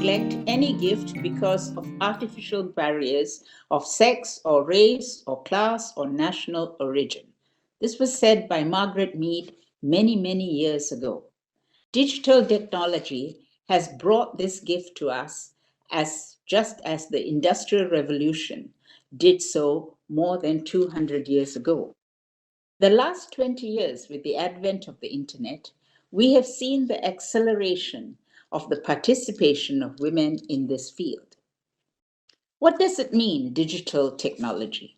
neglect any gift because of artificial barriers of sex or race or class or national origin. This was said by Margaret Mead many, many years ago. Digital technology has brought this gift to us just as the Industrial Revolution did so more than 200 years ago. The last 20 years, with the advent of the internet, we have seen the acceleration of the participation of women in this field. What does it mean, digital technology?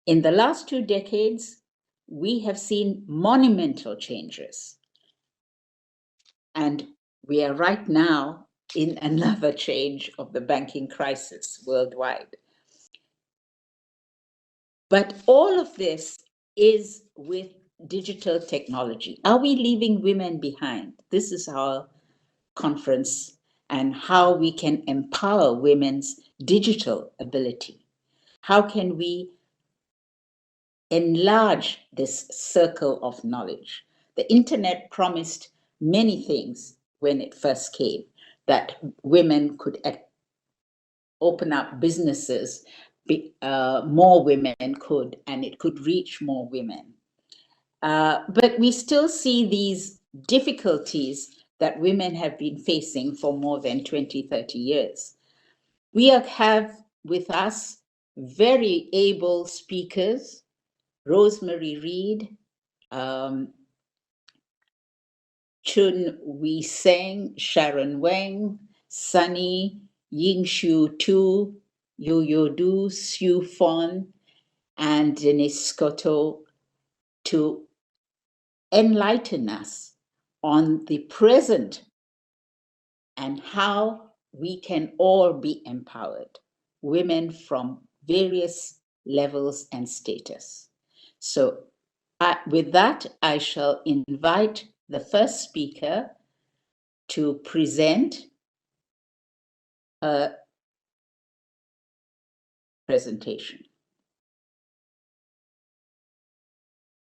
In the last 2 decades, we have seen monumental changes. And we are right now in another change of the banking crisis worldwide. But all of this is with digital technology. Are we leaving women behind? This is our conference and how we can empower women's digital ability. How can we enlarge this circle of knowledge? The internet promised many things when it first came, that women could open up businesses, more women could, and it could reach more women. But we still see these difficulties that women have been facing for more than 20, 30 years. We have with us very able speakers, Rosemary Reed, Chun Wee Seng, Sharon Weng, Sunny, Yingshu Tu, Yo Du, Sue Fon, and Denise Scotto to enlighten us on the present and how we can all be empowered, women from various levels and status. So with that, I shall invite the first speaker to present a presentation.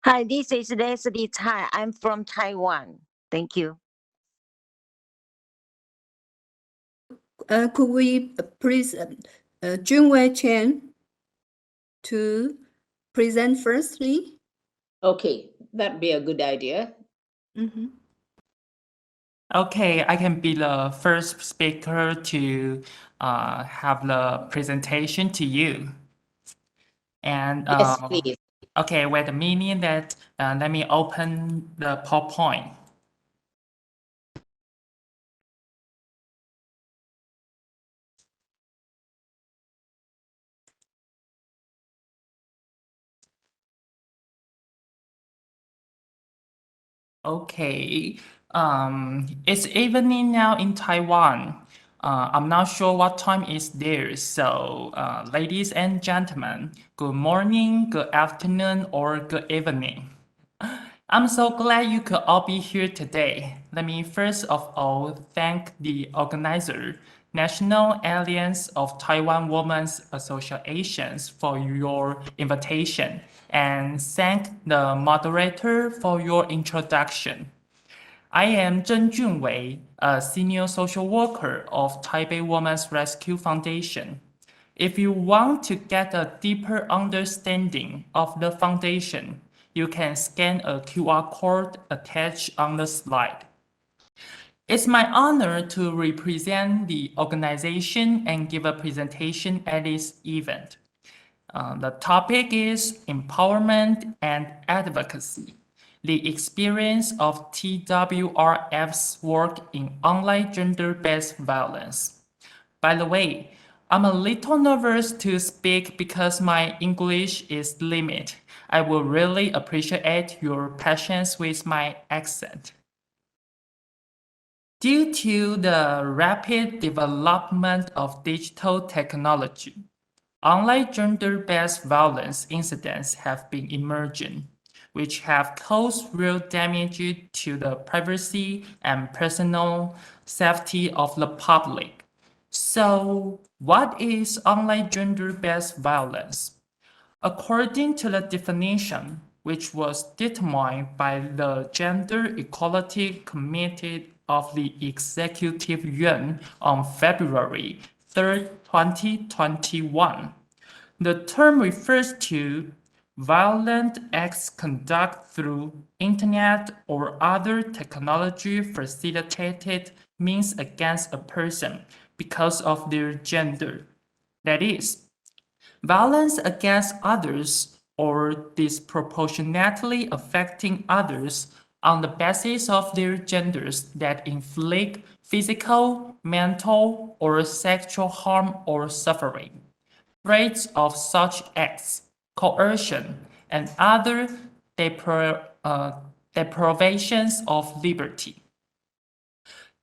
Hi, this is Leslie Tsai. I'm from Taiwan. Thank you. Could we please Junwei Chen to present firstly? Okay, that'd be a good idea. Mm-hmm. Okay, I can be the first speaker to have the presentation to you. And Yes, please. okay, wait a minute. Let me open the PowerPoint. Okay, it's evening now in Taiwan. I'm not sure what time is there. So, ladies and gentlemen, good morning, good afternoon, or good evening. I'm so glad you could all be here today. Let me first of all thank the organizer, National Alliance of Taiwan Women's Associations, for your invitation, and thank the moderator for your introduction. I am Zheng Junwei, a senior social worker of Taipei Women's Rescue Foundation. If you want to get a deeper understanding of the foundation, you can scan a QR code attached on the slide. It's my honor to represent the organization and give a presentation at this event. The topic is empowerment and advocacy, the experience of TWRF's work in online gender-based violence. By the way, I'm a little nervous to speak because my English is limited. I will really appreciate your patience with my accent. Due to the rapid development of digital technology, online gender-based violence incidents have been emerging, which have caused real damage to the privacy and personal safety of the public. So, what is online gender-based violence? According to the definition, which was determined by the Gender Equality Committee of the Executive Yuan on February 3, 2021. The term refers to violent acts conducted through internet or other technology facilitated means against a person because of their gender. That is, violence against others or disproportionately affecting others on the basis of their genders that inflict physical, mental, or sexual harm or suffering. Threats of such acts, coercion, and other deprivations of liberty.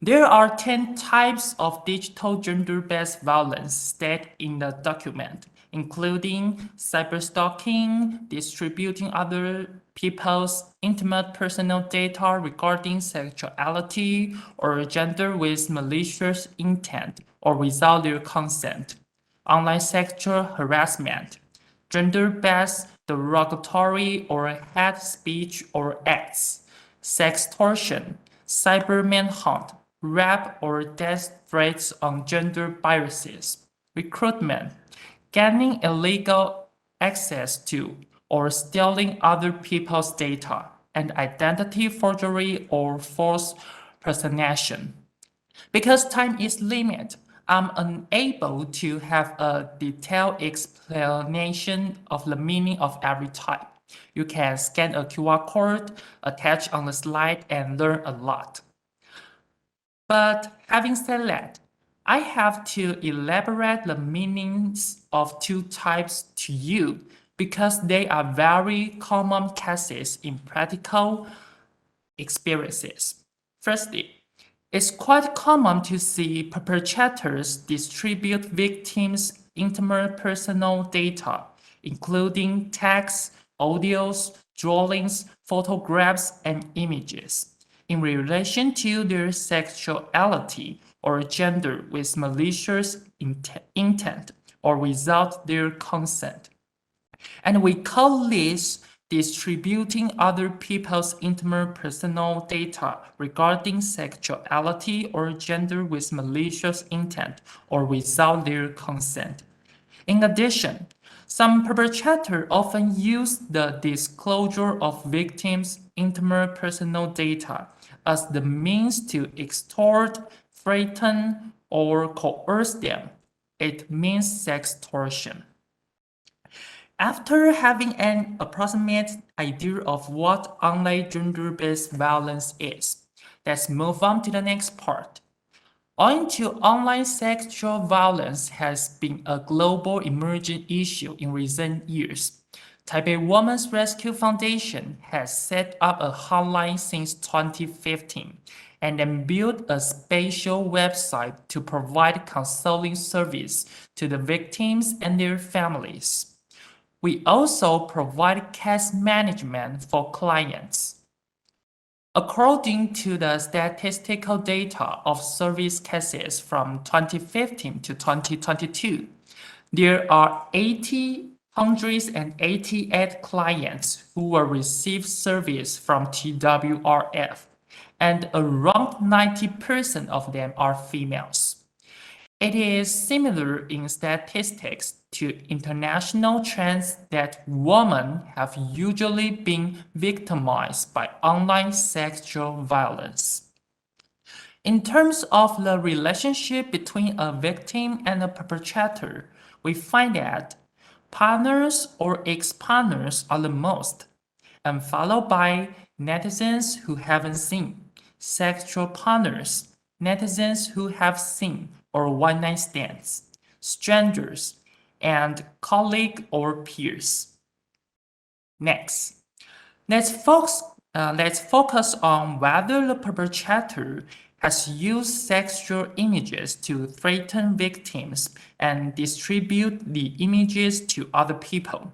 There are 10 types of digital gender-based violence stated in the document, including cyberstalking, distributing other people's intimate personal data regarding sexuality or gender with malicious intent or without their consent, online sexual harassment, gender-based derogatory or hate speech or acts, sextortion, cyber manhunt, rape or death threats on gender biases, recruitment, gaining illegal access to or stealing other people's data, and identity forgery or false personation. Because time is limited, I'm unable to have a detailed explanation of the meaning of every type. You can scan a QR code attached on the slide and learn a lot. But having said that, I have to elaborate the meanings of two types to you because they are very common cases in practical experiences. Firstly, it's quite common to see perpetrators distribute victims' intimate personal data, including texts, audios, drawings, photographs, and images, in relation to their sexuality or gender with malicious intent or without their consent. And we call this distributing other people's intimate personal data regarding sexuality or gender with malicious intent or without their consent. In addition, some perpetrators often use the disclosure of victims' intimate personal data as the means to extort, threaten, or coerce them. It means sextortion. After having an approximate idea of what online gender-based violence is, let's move on to the next part. Owing to online sexual violence has been a global emerging issue in recent years. Taipei Women's Rescue Foundation has set up a hotline since 2015 and then built a special website to provide counseling service to the victims and their families. We also provide case management for clients. According to the statistical data of service cases from 2015 to 2022, there are 188 clients who will receive service from TWRF, and around 90% of them are females. It is similar in statistics to international trends that women have usually been victimized by online sexual violence. In terms of the relationship between a victim and a perpetrator, we find that partners or ex-partners are the most, and followed by netizens who haven't seen, sexual partners, netizens who have seen, or one-night stands, strangers, and colleagues or peers. Next, let's focus on whether the perpetrator has used sexual images to threaten victims and distribute the images to other people.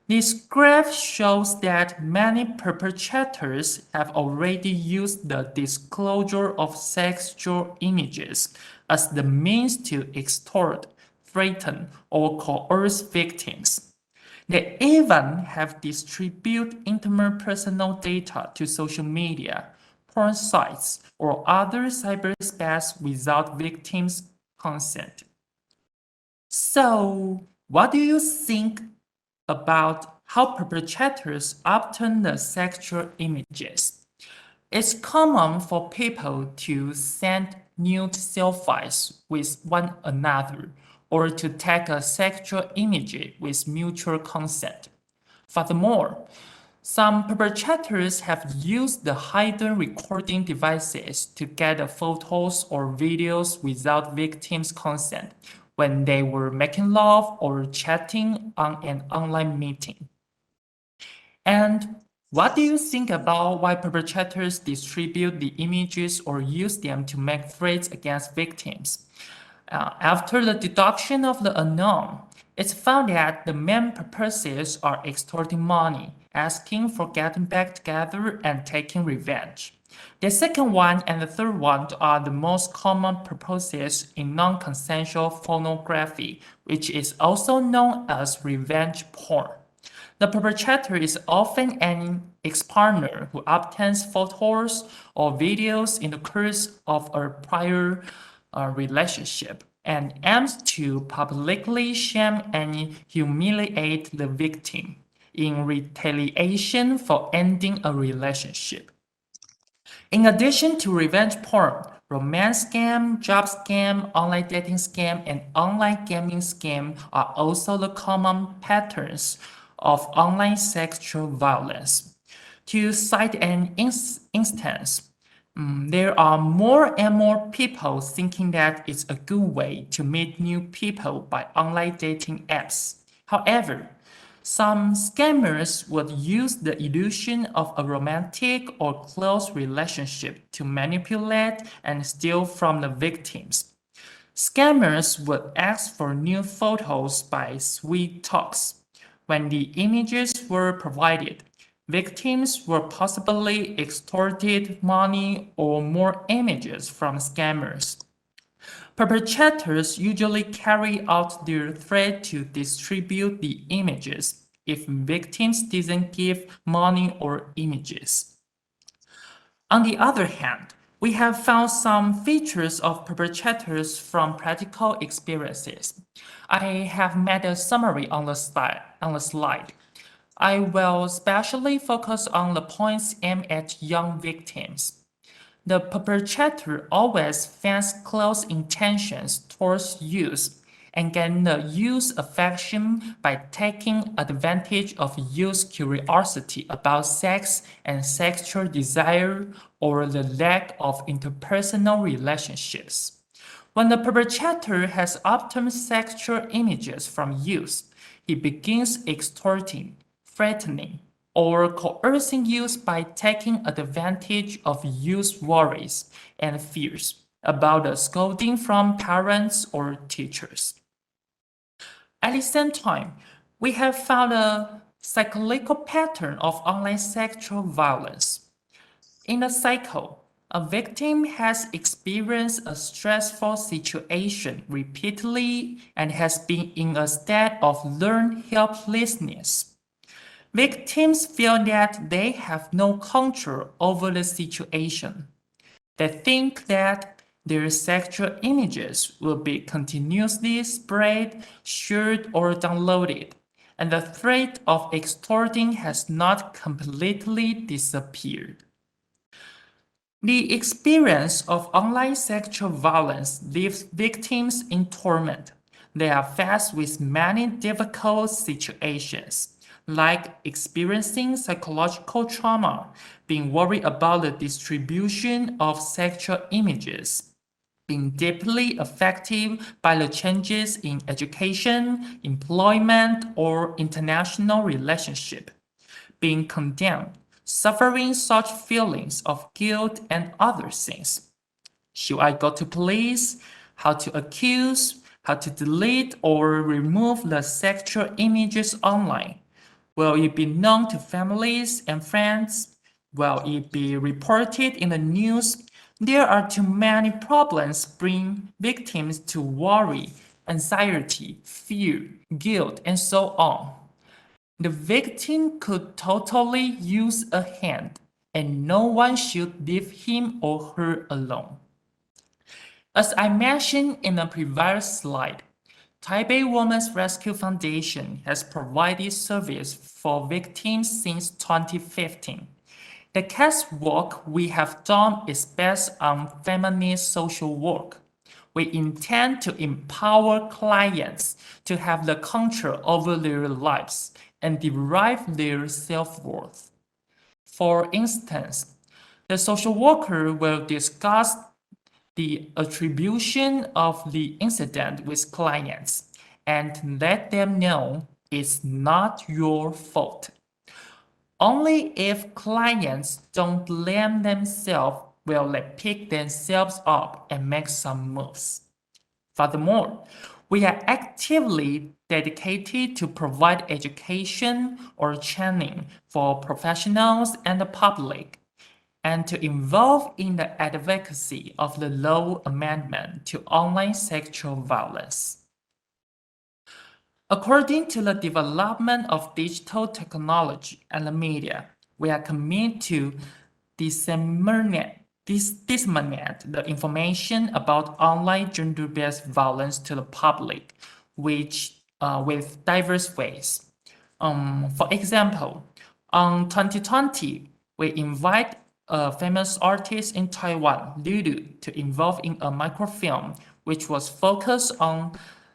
This graph shows that many perpetrators have already used the disclosure of sexual images as the means to extort, threaten, or coerce victims. They even have distributed intimate personal data to social media, porn sites, or other cyberspace without victims' consent. So, what do you think about how perpetrators obtain the sexual images? It's common for people to send nude selfies with one another or to take a sexual image with mutual consent. Furthermore, some perpetrators have used the hidden recording devices to gather photos or videos without victims' consent when they were making love or chatting on an online meeting. And what do you think about why perpetrators distribute the images or use them to make threats against victims? After the deduction of the unknown, it's found that the main purposes are extorting money, asking for getting back together, and taking revenge. The second one and the third one are the most common purposes in non-consensual pornography, which is also known as revenge porn. The perpetrator is often an ex-partner who obtains photos or videos in the course of a prior relationship and aims to publicly shame and humiliate the victim in retaliation for ending a relationship. In addition to revenge porn, romance scam, job scam, online dating scam, and online gaming scam are also the common patterns of online sexual violence. To cite an instance, there are more and more people thinking that it's a good way to meet new people by online dating apps. However, some scammers would use the illusion of a romantic or close relationship to manipulate and steal from the victims. Scammers would ask for new photos by sweet talks. When the images were provided, victims were possibly extorted money or more images from scammers. Perpetrators usually carry out their threat to distribute the images if victims didn't give money or images. On the other hand, we have found some features of perpetrators from practical experiences. I have made a summary on the slide. I will especially focus on the points aimed at young victims. The perpetrator always feigns close intentions towards youth and gains the youth's affection by taking advantage of youth's curiosity about sex and sexual desire or the lack of interpersonal relationships. When the perpetrator has obtained sexual images from youth, he begins extorting, threatening, or coercing youth by taking advantage of youth's worries and fears about the scolding from parents or teachers. At the same time, we have found a cyclical pattern of online sexual violence. In the cycle, a victim has experienced a stressful situation repeatedly and has been in a state of learned helplessness. Victims feel that they have no control over the situation. They think that their sexual images will be continuously spread, shared, or downloaded, and the threat of extorting has not completely disappeared. The experience of online sexual violence leaves victims in torment. They are faced with many difficult situations, like experiencing psychological trauma, being worried about the distribution of sexual images, being deeply affected by the changes in education, employment, or international relationship, being condemned, suffering such feelings of guilt and other things. Should I go to police? How to accuse? How to delete or remove the sexual images online? Will it be known to families and friends? Will it be reported in the news? There are too many problems bring victims to worry, anxiety, fear, guilt, and so on. The victim could totally use a hand, and no one should leave him or her alone. As I mentioned in a previous slide, Taipei Women's Rescue Foundation has provided service for victims since 2015. The case work we have done is based on feminist social work. We intend to empower clients to have the control over their lives and derive their self-worth. For instance, the social worker will discuss the attribution of the incident with clients and let them know it's not your fault. Only if clients don't blame themselves will they pick themselves up and make some moves. Furthermore, we are actively dedicated to provide education or training for professionals and the public, and to involve in the advocacy of the law amendment to online sexual violence. According to the development of digital technology and the media, we are committed to disseminate the information about online gender-based violence to the public, with diverse ways. For example, in 2020, we invite a famous artist in Taiwan, Lulu, to involve in a microfilm which was focused on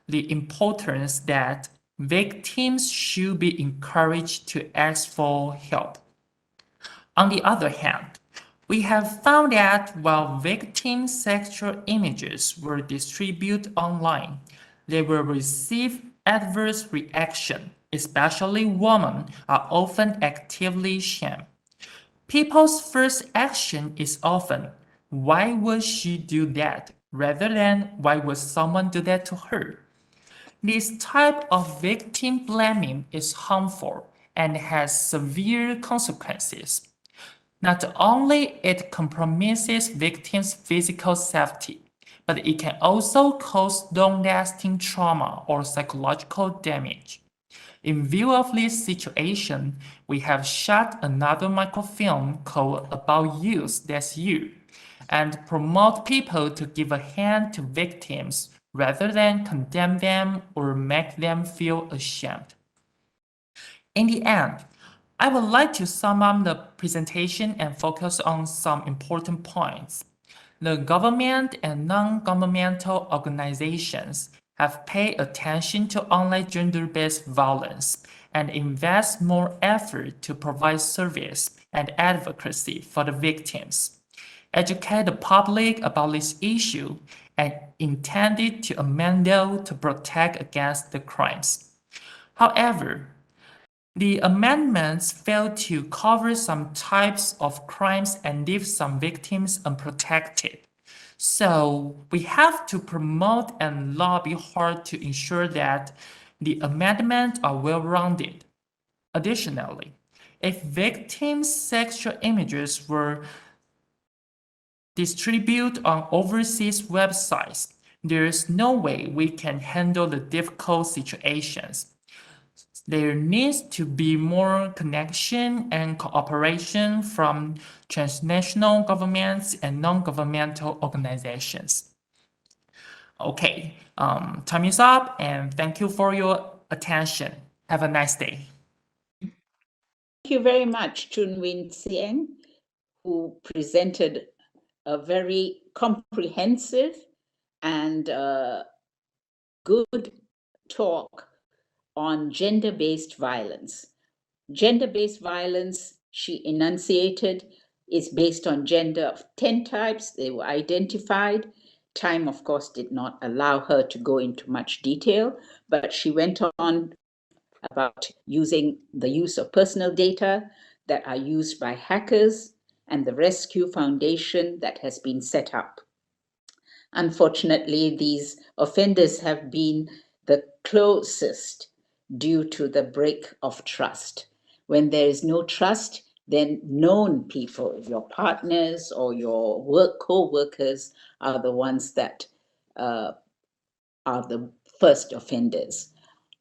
the importance that victims should be encouraged to ask for help. On the other hand, we have found that while victims' sexual images were distributed online, they will receive adverse reaction, especially women are often actively shamed. People's first action is often, why would she do that, rather than why would someone do that to her? This type of victim blaming is harmful and has severe consequences. Not only it compromises victims' physical safety, but it can also cause long-lasting trauma or psychological damage. In view of this situation, we have shot another microfilm called About Youth this year and promote people to give a hand to victims rather than condemn them or make them feel ashamed. In the end, I would like to sum up the presentation and focus on some important points. The government and non-governmental organizations have paid attention to online gender-based violence and invest more effort to provide service and advocacy for the victims, educate the public about this issue, and intended to amend law to protect against the crimes. However, the amendments fail to cover some types of crimes and leave some victims unprotected. So we have to promote and lobby hard to ensure that the amendments are well-rounded. Additionally, if victims' sexual images were distributed on overseas websites, there is no way we can handle the difficult situations. There needs to be more connection and cooperation from transnational governments and non-governmental organizations. Okay, time is up, and thank you for your attention. Have a nice day. Thank you very much, Chun Win Sieng, who presented a very comprehensive and good talk on gender-based violence. Gender-based violence, she enunciated, is based on gender of 10 types. They were identified. Time, of course, did not allow her to go into much detail, but she went on about using the use of personal data that are used by hackers and the Rescue Foundation that has been set up. Unfortunately, these offenders have been the closest due to the break of trust. When there is no trust, then known people, your partners or your co-workers, are the ones that are the first offenders.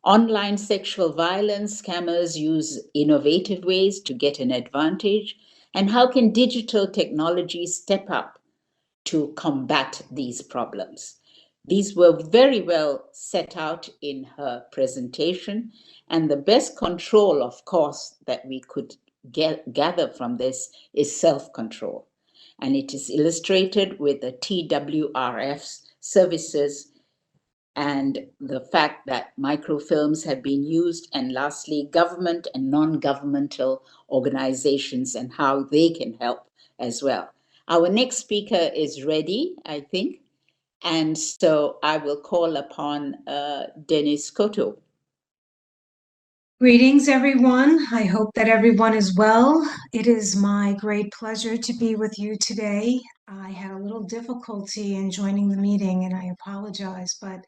Online sexual violence scammers use innovative ways to get an advantage, and how can digital technology step up to combat these problems? These were very well set out in her presentation, and the best control, of course, that we could gather from this is self-control. And it is illustrated with the TWRF's services and the fact that microfilms have been used, and lastly, government and non-governmental organizations and how they can help as well. Our next speaker is ready, I think, and so I will call upon Dennis Cotto. Greetings, everyone. I hope that everyone is well. It is my great pleasure to be with you today. I had a little difficulty in joining the meeting, and I apologize, but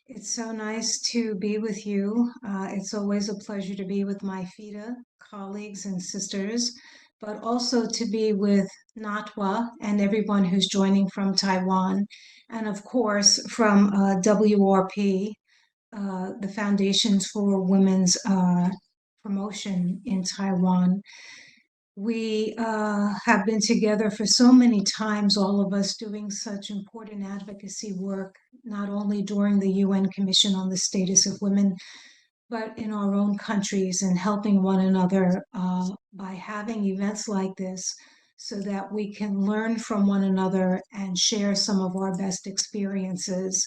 it's so nice to be with you. It's always a pleasure to be with my FIDA colleagues and sisters, but also to be with Natwa and everyone who's joining from Taiwan, and of course from WRP, the Foundations for Women's Promotion in Taiwan. We have been together for so many times, all of us doing such important advocacy work, not only during the UN Commission on the Status of Women, but in our own countries, and helping one another by having events like this so that we can learn from one another and share some of our best experiences.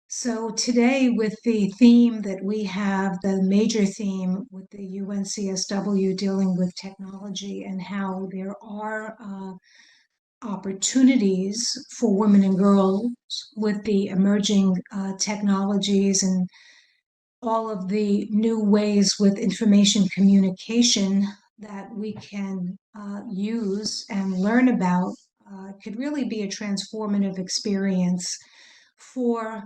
So today, with the theme that we have, the major theme with the UNCSW dealing with technology and how there are opportunities for women and girls with the emerging technologies and all of the new ways with information communication that we can use and learn about, could really be a transformative experience for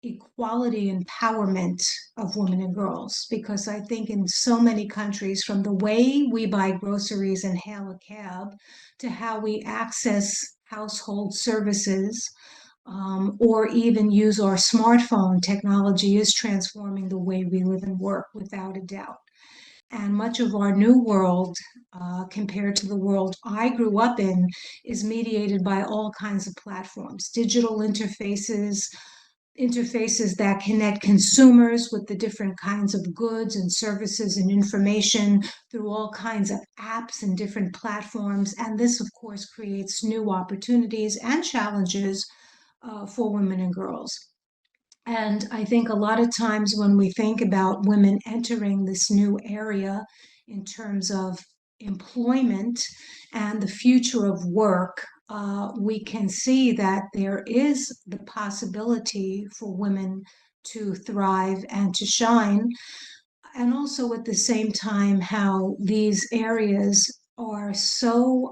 equality empowerment of women and girls. Because I think in so many countries, from the way we buy groceries and hail a cab to how we access household services, or even use our smartphone, technology is transforming the way we live and work without a doubt. And much of our new world, compared to the world I grew up in, is mediated by all kinds of platforms, digital interfaces that connect consumers with the different kinds of goods and services and information through all kinds of apps and different platforms. And this, of course, creates new opportunities and challenges for women and girls. And I think a lot of times when we think about women entering this new area in terms of employment and the future of work, we can see that there is the possibility for women to thrive and to shine. And also at the same time, how these areas are so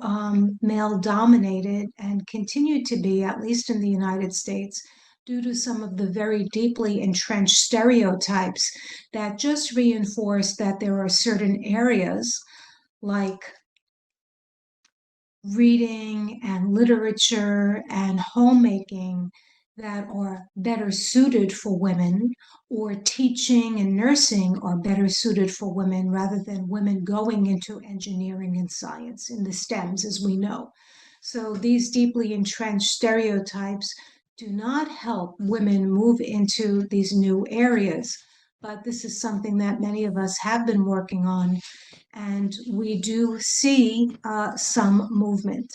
male dominated and continue to be, at least in the United States, due to some of the very deeply entrenched stereotypes that just reinforce that there are certain areas like reading and literature and homemaking that are better suited for women, or teaching and nursing are better suited for women rather than women going into engineering and science in the STEMs, as we know. So these deeply entrenched stereotypes do not help women move into these new areas. But this is something that many of us have been working on, and we do see some movement.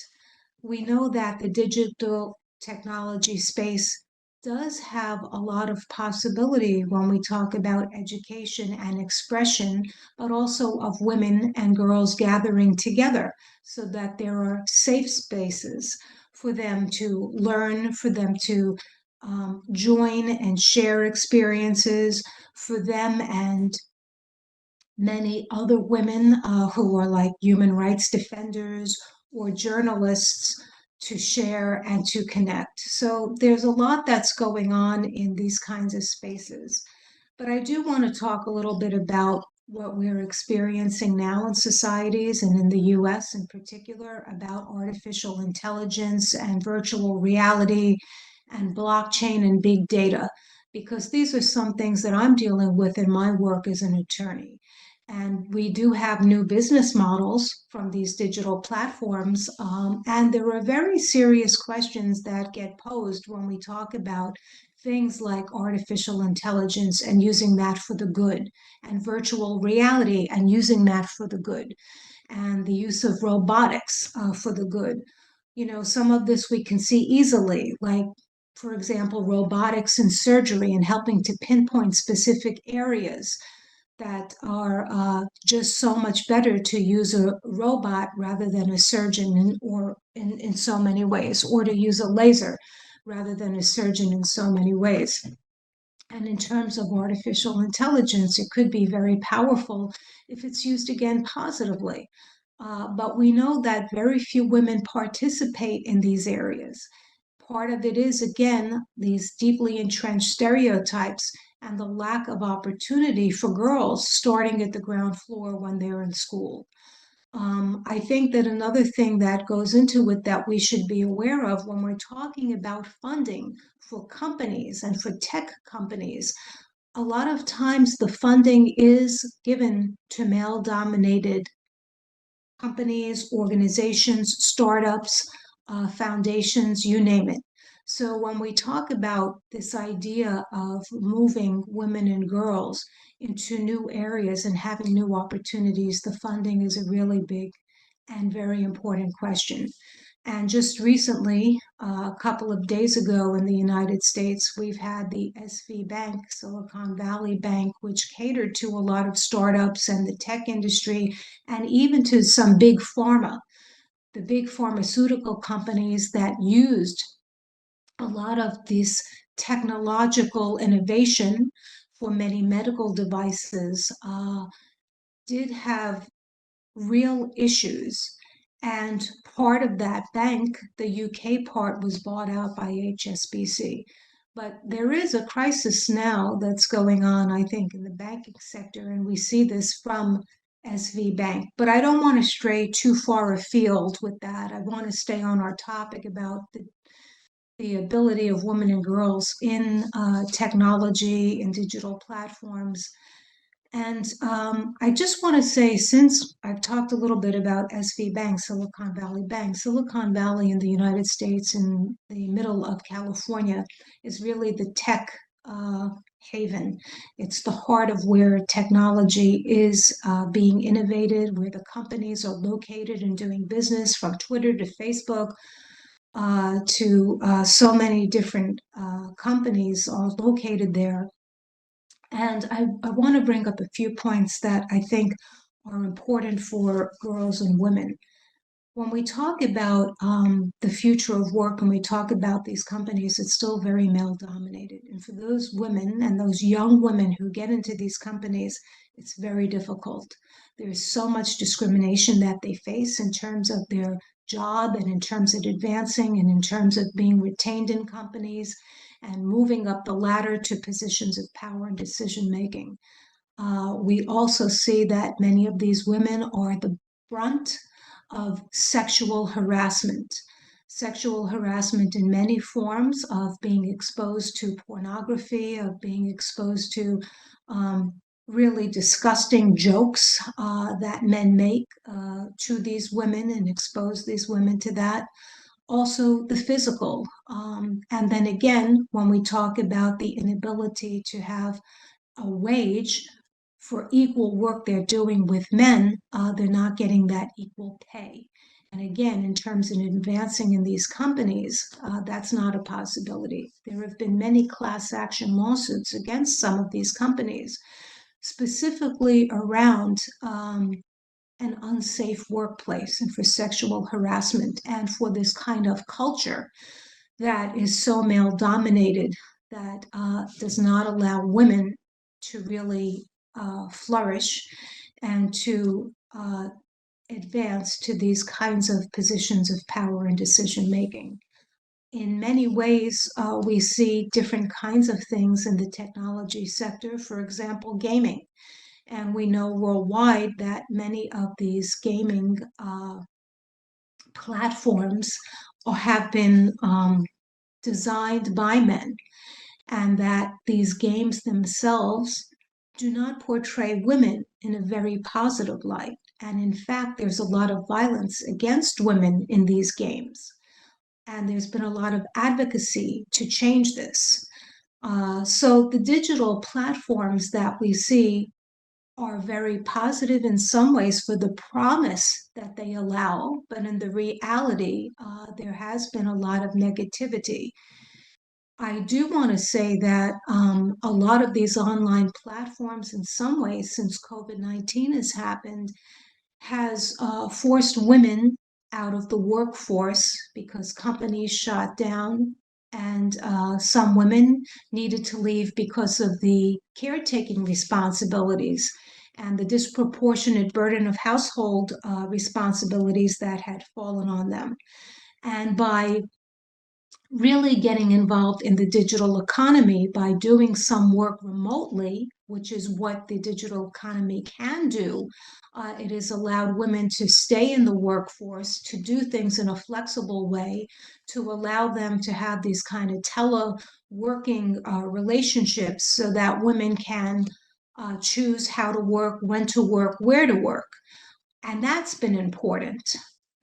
We know that the digital technology space does have a lot of possibility when we talk about education and expression, but also of women and girls gathering together so that there are safe spaces for them to learn, for them to join and share experiences, for them and many other women who are like human rights defenders or journalists to share and to connect. So there's a lot that's going on in these kinds of spaces. But I do want to talk a little bit about what we're experiencing now in societies and in the US in particular about artificial intelligence and virtual reality and blockchain and big data. because these are some things that I'm dealing with in my work as an attorney. And we do have new business models from these digital platforms. And there are very serious questions that get posed when we talk about things like artificial intelligence and using that for the good, and virtual reality and using that for the good, and the use of robotics for the good. You know, some of this we can see easily, like, for example, robotics in surgery and helping to pinpoint specific areas that are just so much better to use a robot rather than a surgeon, or in so many ways, or to use a laser rather than a surgeon in so many ways. And in terms of artificial intelligence, it could be very powerful if it's used again positively. But we know that very few women participate in these areas. Part of it is, again, these deeply entrenched stereotypes and the lack of opportunity for girls starting at the ground floor when they're in school. I think that another thing that goes into it that we should be aware of when we're talking about funding for companies and for tech companies, a lot of times the funding is given to male-dominated companies, organizations, startups, foundations, you name it. So when we talk about this idea of moving women and girls into new areas and having new opportunities, the funding is a really big and very important question. And just recently, a couple of days ago in the United States, we've had the SV Bank, Silicon Valley Bank, which catered to a lot of startups and the tech industry, and even to some big pharma, the big pharmaceutical companies that used a lot of this technological innovation for many medical devices, did have real issues. And part of that bank, the UK part, was bought out by HSBC. But there is a crisis now that's going on, I think, in the banking sector, and we see this from SV Bank. But I don't want to stray too far afield with that. I want to stay on our topic about the ability of women and girls in technology and digital platforms. And I just want to say, since I've talked a little bit about SV Bank, Silicon Valley in the United States, in the middle of California, is really the tech haven. It's the heart of where technology is being innovated, where the companies are located and doing business, from Twitter to Facebook to so many different companies are located there. And I want to bring up a few points that I think are important for girls and women. When we talk about the future of work, and we talk about these companies, it's still very male dominated. And for those women and those young women who get into these companies, it's very difficult. There's so much discrimination that they face in terms of their job, and in terms of advancing, and in terms of being retained in companies and moving up the ladder to positions of power and decision making. We also see that many of these women are the brunt of sexual harassment in many forms, of being exposed to pornography, of being exposed to really disgusting jokes that men make to these women and expose these women to that. Also the physical. And then again, when we talk about the inability to have a wage for equal work they're doing with men, they're not getting that equal pay. And again, in terms of advancing in these companies, that's not a possibility. There have been many class action lawsuits against some of these companies, specifically around an unsafe workplace and for sexual harassment, and for this kind of culture that is so male dominated, that does not allow women to really flourish and to advance to these kinds of positions of power and decision making. In many ways, we see different kinds of things in the technology sector, for example, gaming. And we know worldwide that many of these gaming platforms have been designed by men. and that these games themselves do not portray women in a very positive light. And in fact, there's a lot of violence against women in these games. And there's been a lot of advocacy to change this. So the digital platforms that we see are very positive in some ways for the promise that they allow, but in the reality, there has been a lot of negativity. I do want to say that a lot of these online platforms, in some ways, since COVID-19 has happened, has forced women out of the workforce because companies shut down, and some women needed to leave because of the caretaking responsibilities and the disproportionate burden of household responsibilities that had fallen on them. And by really getting involved in the digital economy, by doing some work remotely, which is what the digital economy can do, it has allowed women to stay in the workforce, to do things in a flexible way, to allow them to have these kind of teleworking relationships so that women can choose how to work, when to work, where to work. And that's been important.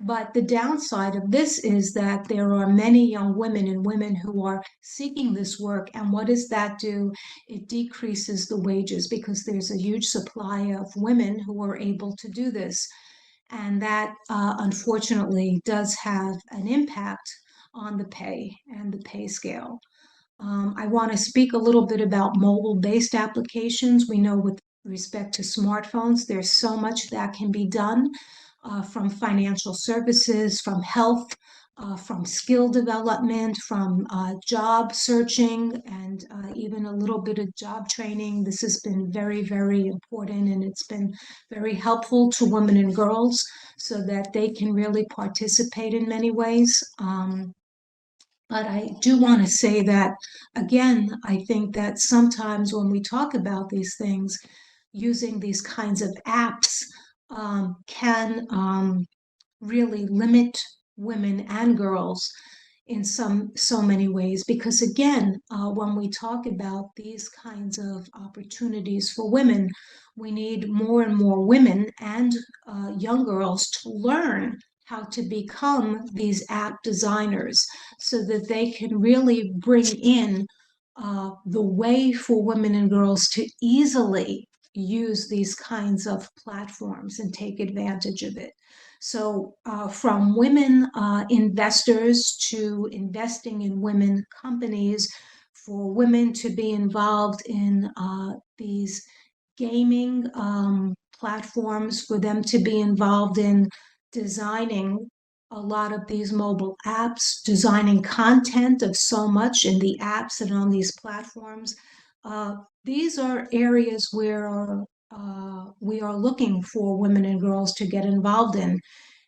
But the downside of this is that there are many young women and women who are seeking this work. And what does that do? It decreases the wages because there's a huge supply of women who are able to do this. And that, unfortunately, does have an impact on the pay and the pay scale. I want to speak a little bit about mobile-based applications. We know with respect to smartphones, there's so much that can be done from financial services, from health, from skill development, from job searching, and even a little bit of job training. This has been very, very important, and it's been very helpful to women and girls so that they can really participate in many ways. But I do want to say that, again, I think that sometimes when we talk about these things, using these kinds of apps can really limit women and girls in so many ways. Because again, when we talk about these kinds of opportunities for women, we need more and more women and young girls to learn how to become these app designers so that they can really bring in the way for women and girls to easily use these kinds of platforms and take advantage of it. So from women investors to investing in women companies, for women to be involved in these gaming platforms, for them to be involved in designing a lot of these mobile apps, designing content of so much in the apps and on these platforms. These are areas where we are looking for women and girls to get involved in,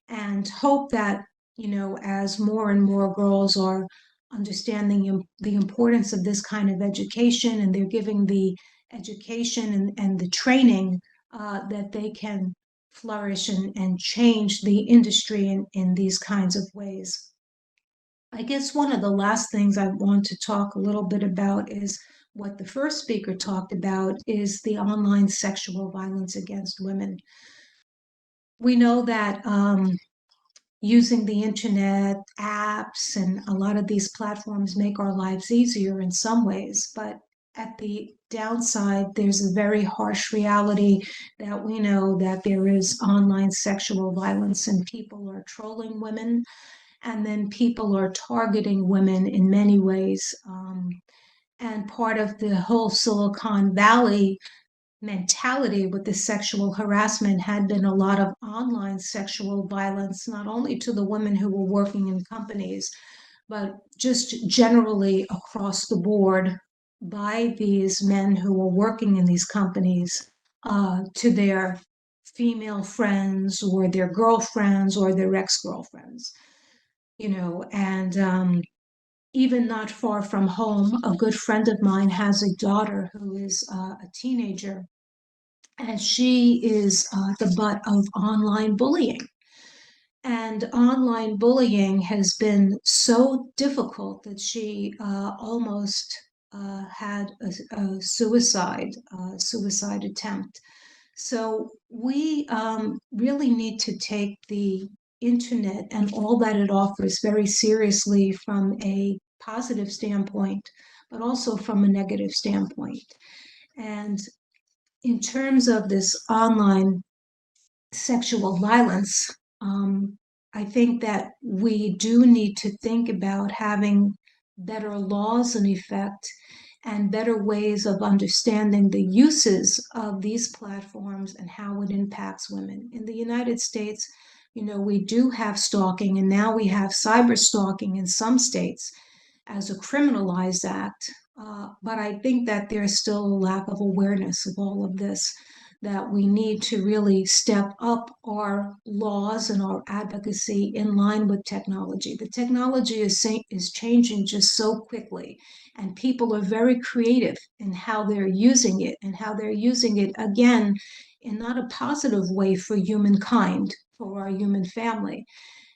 and hope that, you know, as more and more girls are understanding the importance of this kind of education, and they're giving the education and the training, that they can flourish and change the industry in these kinds of ways. I guess one of the last things I want to talk a little bit about is what the first speaker talked about, is the online sexual violence against women. We know that using the internet, apps, and a lot of these platforms make our lives easier in some ways, but at the downside, there's a very harsh reality that we know that there is online sexual violence, and people are trolling women, and then people are targeting women in many ways. And part of the whole Silicon Valley mentality with the sexual harassment had been a lot of online sexual violence, not only to the women who were working in companies, but just generally across the board by these men who were working in these companies to their female friends or their girlfriends or their ex-girlfriends, you know. And even not far from home, a good friend of mine has a daughter who is a teenager, and she is the butt of online bullying. And online bullying has been so difficult that she almost had a suicide attempt. So we really need to take the internet and all that it offers very seriously from a positive standpoint, but also from a negative standpoint. And in terms of this online sexual violence, I think that we do need to think about having better laws in effect and better ways of understanding the uses of these platforms and how it impacts women. In the United States, we do have stalking, and now we have cyber stalking in some states as a criminalized act. But I think that there's still a lack of awareness of all of this, that we need to really step up our laws and our advocacy in line with technology. The technology is changing just so quickly, and people are very creative in how they're using it, and how they're using it, again, in not a positive way for humankind, for our human family.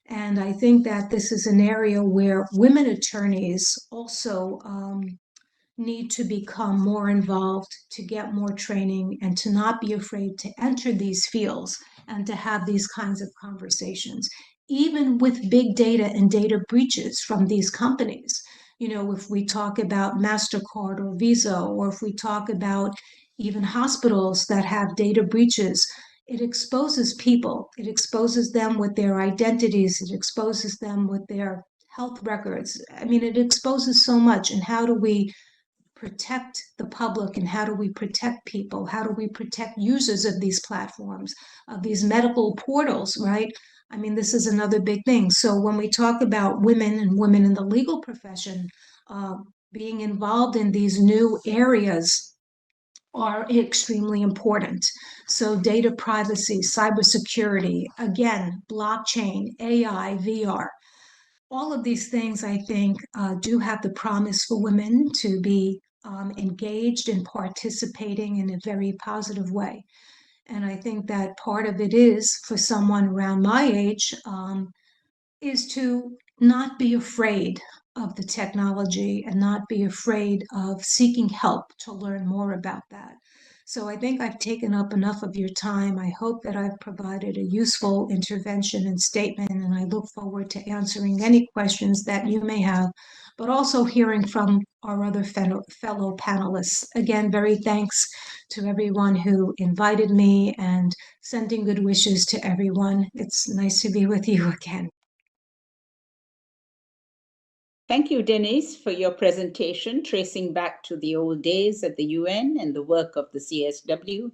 And I think that this is an area where women attorneys also need to become more involved, to get more training, and to not be afraid to enter these fields and to have these kinds of conversations, even with big data and data breaches from these companies. If we talk about MasterCard or Visa, or if we talk about even hospitals that have data breaches, it exposes people. It exposes them with their identities. It exposes them with their health records. I mean, it exposes so much. And how do we protect the public, and how do we protect people? How do we protect users of these platforms, of these medical portals, right? I mean, this is another big thing. So when we talk about women and women in the legal profession being involved in these new areas are extremely important. So data privacy, cybersecurity, again, blockchain, AI, VR, all of these things, I think, do have the promise for women to be engaged and participating in a very positive way. And I think that part of it is, for someone around my age, is to not be afraid of the technology and not be afraid of seeking help to learn more about that. So I think I've taken up enough of your time. I hope that I've provided a useful intervention and statement, and I look forward to answering any questions that you may have, but also hearing from our other fellow panelists. Again, very thanks to everyone who invited me, and sending good wishes to everyone. It's nice to be with you again. Thank you, Denise, for your presentation, tracing back to the old days at the UN and the work of the CSW.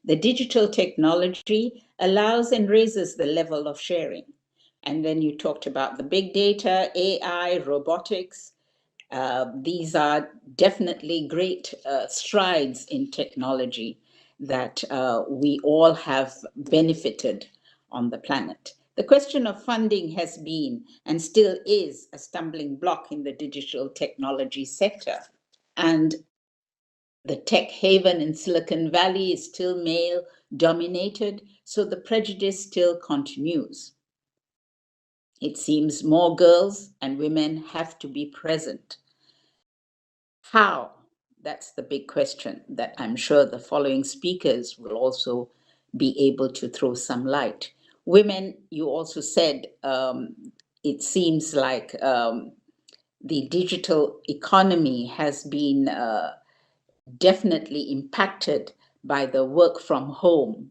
The digital technology allows and raises the level of sharing. And then you talked about the big data, AI, robotics. These are definitely great strides in technology that we all have benefited on the planet. The question of funding has been and still is a stumbling block in the digital technology sector. And the tech haven in Silicon Valley is still male dominated, so the prejudice still continues. It seems more girls and women have to be present. How? That's the big question that I'm sure the following speakers will also be able to throw some light. Women, you also said, it seems like the digital economy has been definitely impacted by the work from home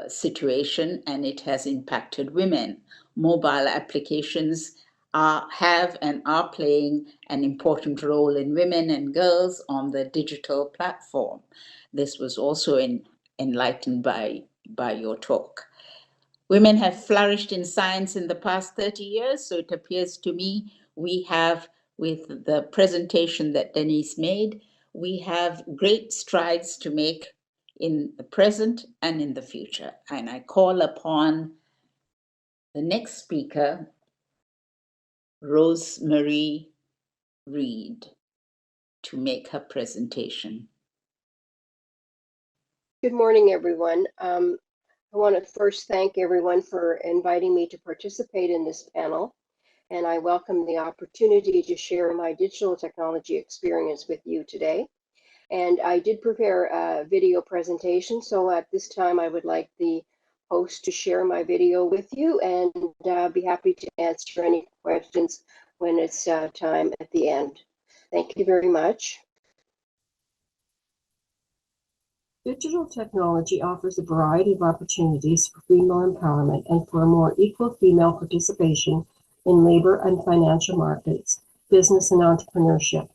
situation, and it has impacted women. Mobile applications have and are playing an important role in women and girls on the digital platform. This was also enlightened by your talk. Women have flourished in science in the past 30 years, so it appears to me we have, with the presentation that Denise made, we have great strides to make in the present and in the future. And I call upon the next speaker, Rosemary Reed, to make her presentation. Good morning, everyone. I want to first thank everyone for inviting me to participate in this panel. and I welcome the opportunity to share my digital technology experience with you today. And I did prepare a video presentation, so at this time I would like the host to share my video with you, and be happy to answer any questions when it's time at the end. Thank you very much. Digital technology offers a variety of opportunities for female empowerment and for a more equal female participation in labor and financial markets, business and entrepreneurship.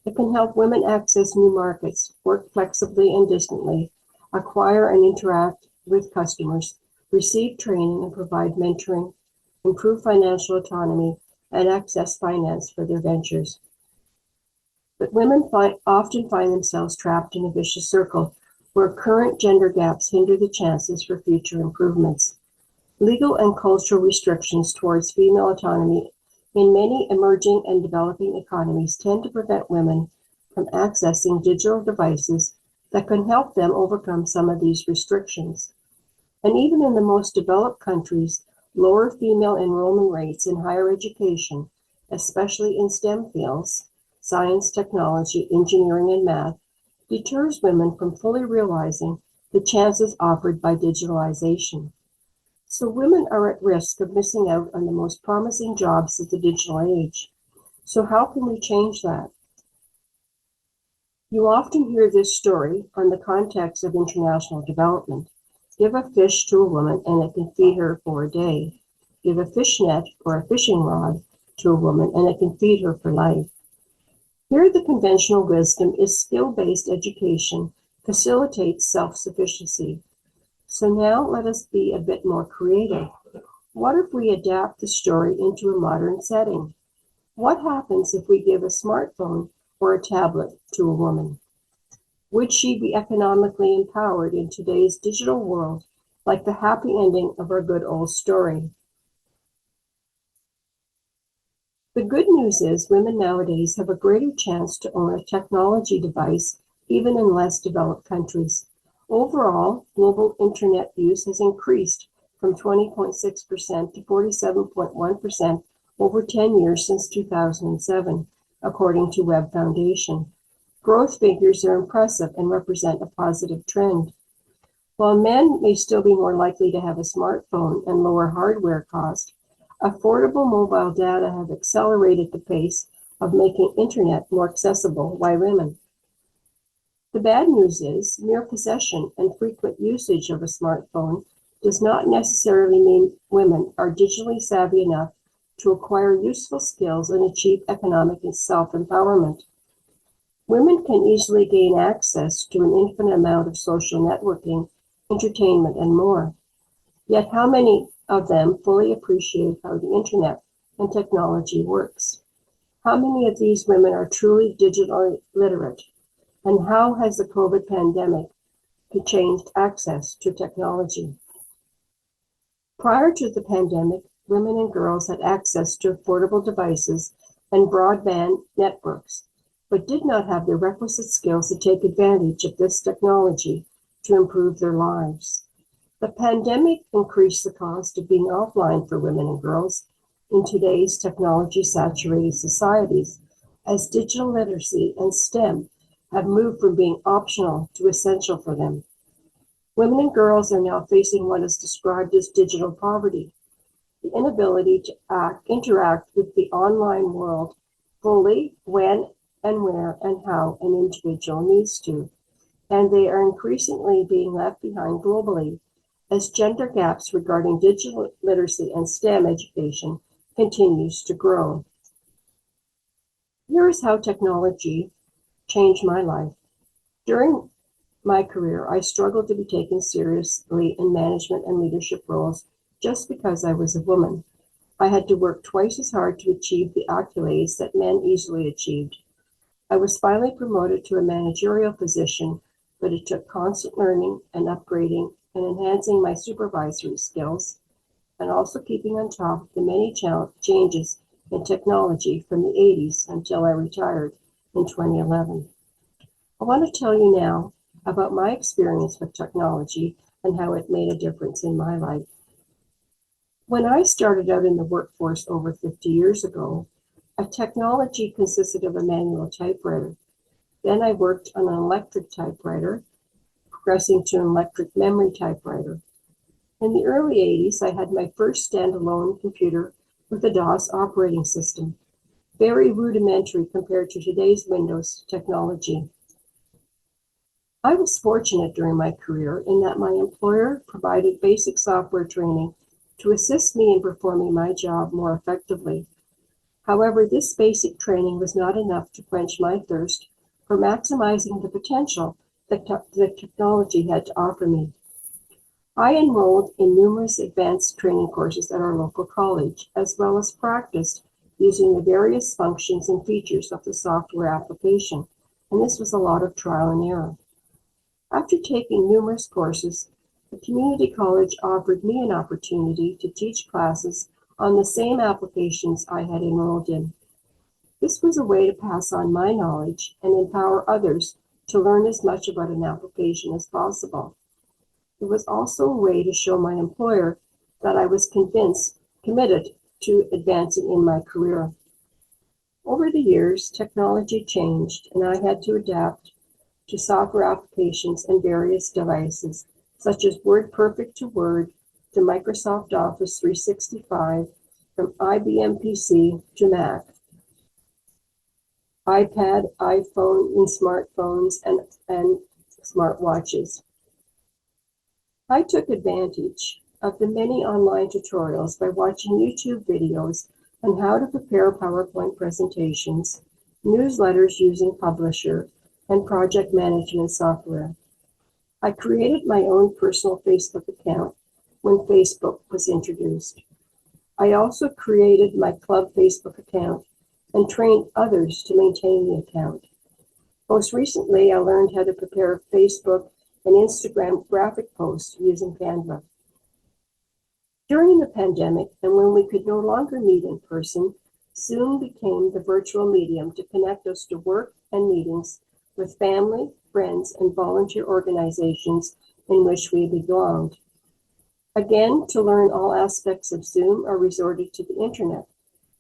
It can help women access new markets, work flexibly and distantly, acquire and interact with customers, receive training and provide mentoring, improve financial autonomy, and access finance for their ventures. But women often find themselves trapped in a vicious circle where current gender gaps hinder the chances for future improvements. Legal and cultural restrictions towards female autonomy in many emerging and developing economies tend to prevent women from accessing digital devices that can help them overcome some of these restrictions. And even in the most developed countries, lower female enrollment rates in higher education, especially in STEM fields, science, technology, engineering, and math, deters women from fully realizing the chances offered by digitalization. So women are at risk of missing out on the most promising jobs of the digital age. So how can we change that? You often hear this story on the context of international development. Give a fish to a woman and it can feed her for a day. Give a fish net or a fishing rod to a woman and it can feed her for life. Here, the conventional wisdom is skill-based education facilitates self-sufficiency. So now let us be a bit more creative. What if we adapt the story into a modern setting? What happens if we give a smartphone or a tablet to a woman? Would she be economically empowered in today's digital world, like the happy ending of our good old story? The good news is women nowadays have a greater chance to own a technology device, even in less developed countries. Overall, global internet use has increased from 20.6% to 47.1% over 10 years since 2007, according to Web Foundation. Growth figures are impressive and represent a positive trend. While men may still be more likely to have a smartphone and lower hardware costs, affordable mobile data have accelerated the pace of making internet more accessible by women. The bad news is mere possession and frequent usage of a smartphone does not necessarily mean women are digitally savvy enough to acquire useful skills and achieve economic self-empowerment. Women can easily gain access to an infinite amount of social networking, entertainment, and more. Yet how many of them fully appreciate how the internet and technology works? How many of these women are truly digitally literate? And how has the COVID pandemic changed access to technology? Prior to the pandemic, women and girls had access to affordable devices and broadband networks, but did not have the requisite skills to take advantage of this technology to improve their lives. The pandemic increased the cost of being offline for women and girls in today's technology-saturated societies, as digital literacy and STEM have moved from being optional to essential for them. Women and girls are now facing what is described as digital poverty, the inability to interact with the online world fully when and where and how an individual needs to. And they are increasingly being left behind globally as gender gaps regarding digital literacy and STEM education continues to grow. Here is how technology changed my life. During my career, I struggled to be taken seriously in management and leadership roles just because I was a woman. I had to work twice as hard to achieve the accolades that men easily achieved. I was finally promoted to a managerial position, but it took constant learning and upgrading and enhancing my supervisory skills, and also keeping on top of the many changes in technology from the 80s until I retired in 2011. I want to tell you now about my experience with technology and how it made a difference in my life. When I started out in the workforce over 50 years ago, a technology consisted of a manual typewriter. Then I worked on an electric typewriter, progressing to an electric memory typewriter. In the early 80s, I had my first standalone computer with a DOS operating system, very rudimentary compared to today's Windows technology. I was fortunate during my career in that my employer provided basic software training to assist me in performing my job more effectively. However, this basic training was not enough to quench my thirst for maximizing the potential that the technology had to offer me. I enrolled in numerous advanced training courses at our local college, as well as practiced using the various functions and features of the software application, and this was a lot of trial and error. After taking numerous courses, the community college offered me an opportunity to teach classes on the same applications I had enrolled in. This was a way to pass on my knowledge and empower others to learn as much about an application as possible. It was also a way to show my employer that I was committed to advancing in my career. Over the years, technology changed and I had to adapt to software applications and various devices, such as WordPerfect to Word, to Microsoft Office 365, from IBM PC to Mac, iPad, iPhone, and smartphones, and smartwatches. I took advantage of the many online tutorials by watching YouTube videos on how to prepare PowerPoint presentations, newsletters using Publisher, and project management software. I created my own personal Facebook account when Facebook was introduced. I also created my club Facebook account and trained others to maintain the account. Most recently, I learned how to prepare Facebook and Instagram graphic posts using Canva. During the pandemic, and when we could no longer meet in person, Zoom became the virtual medium to connect us to work and meetings with family, friends, and volunteer organizations in which we belonged. Again, to learn all aspects of Zoom, I resorted to the internet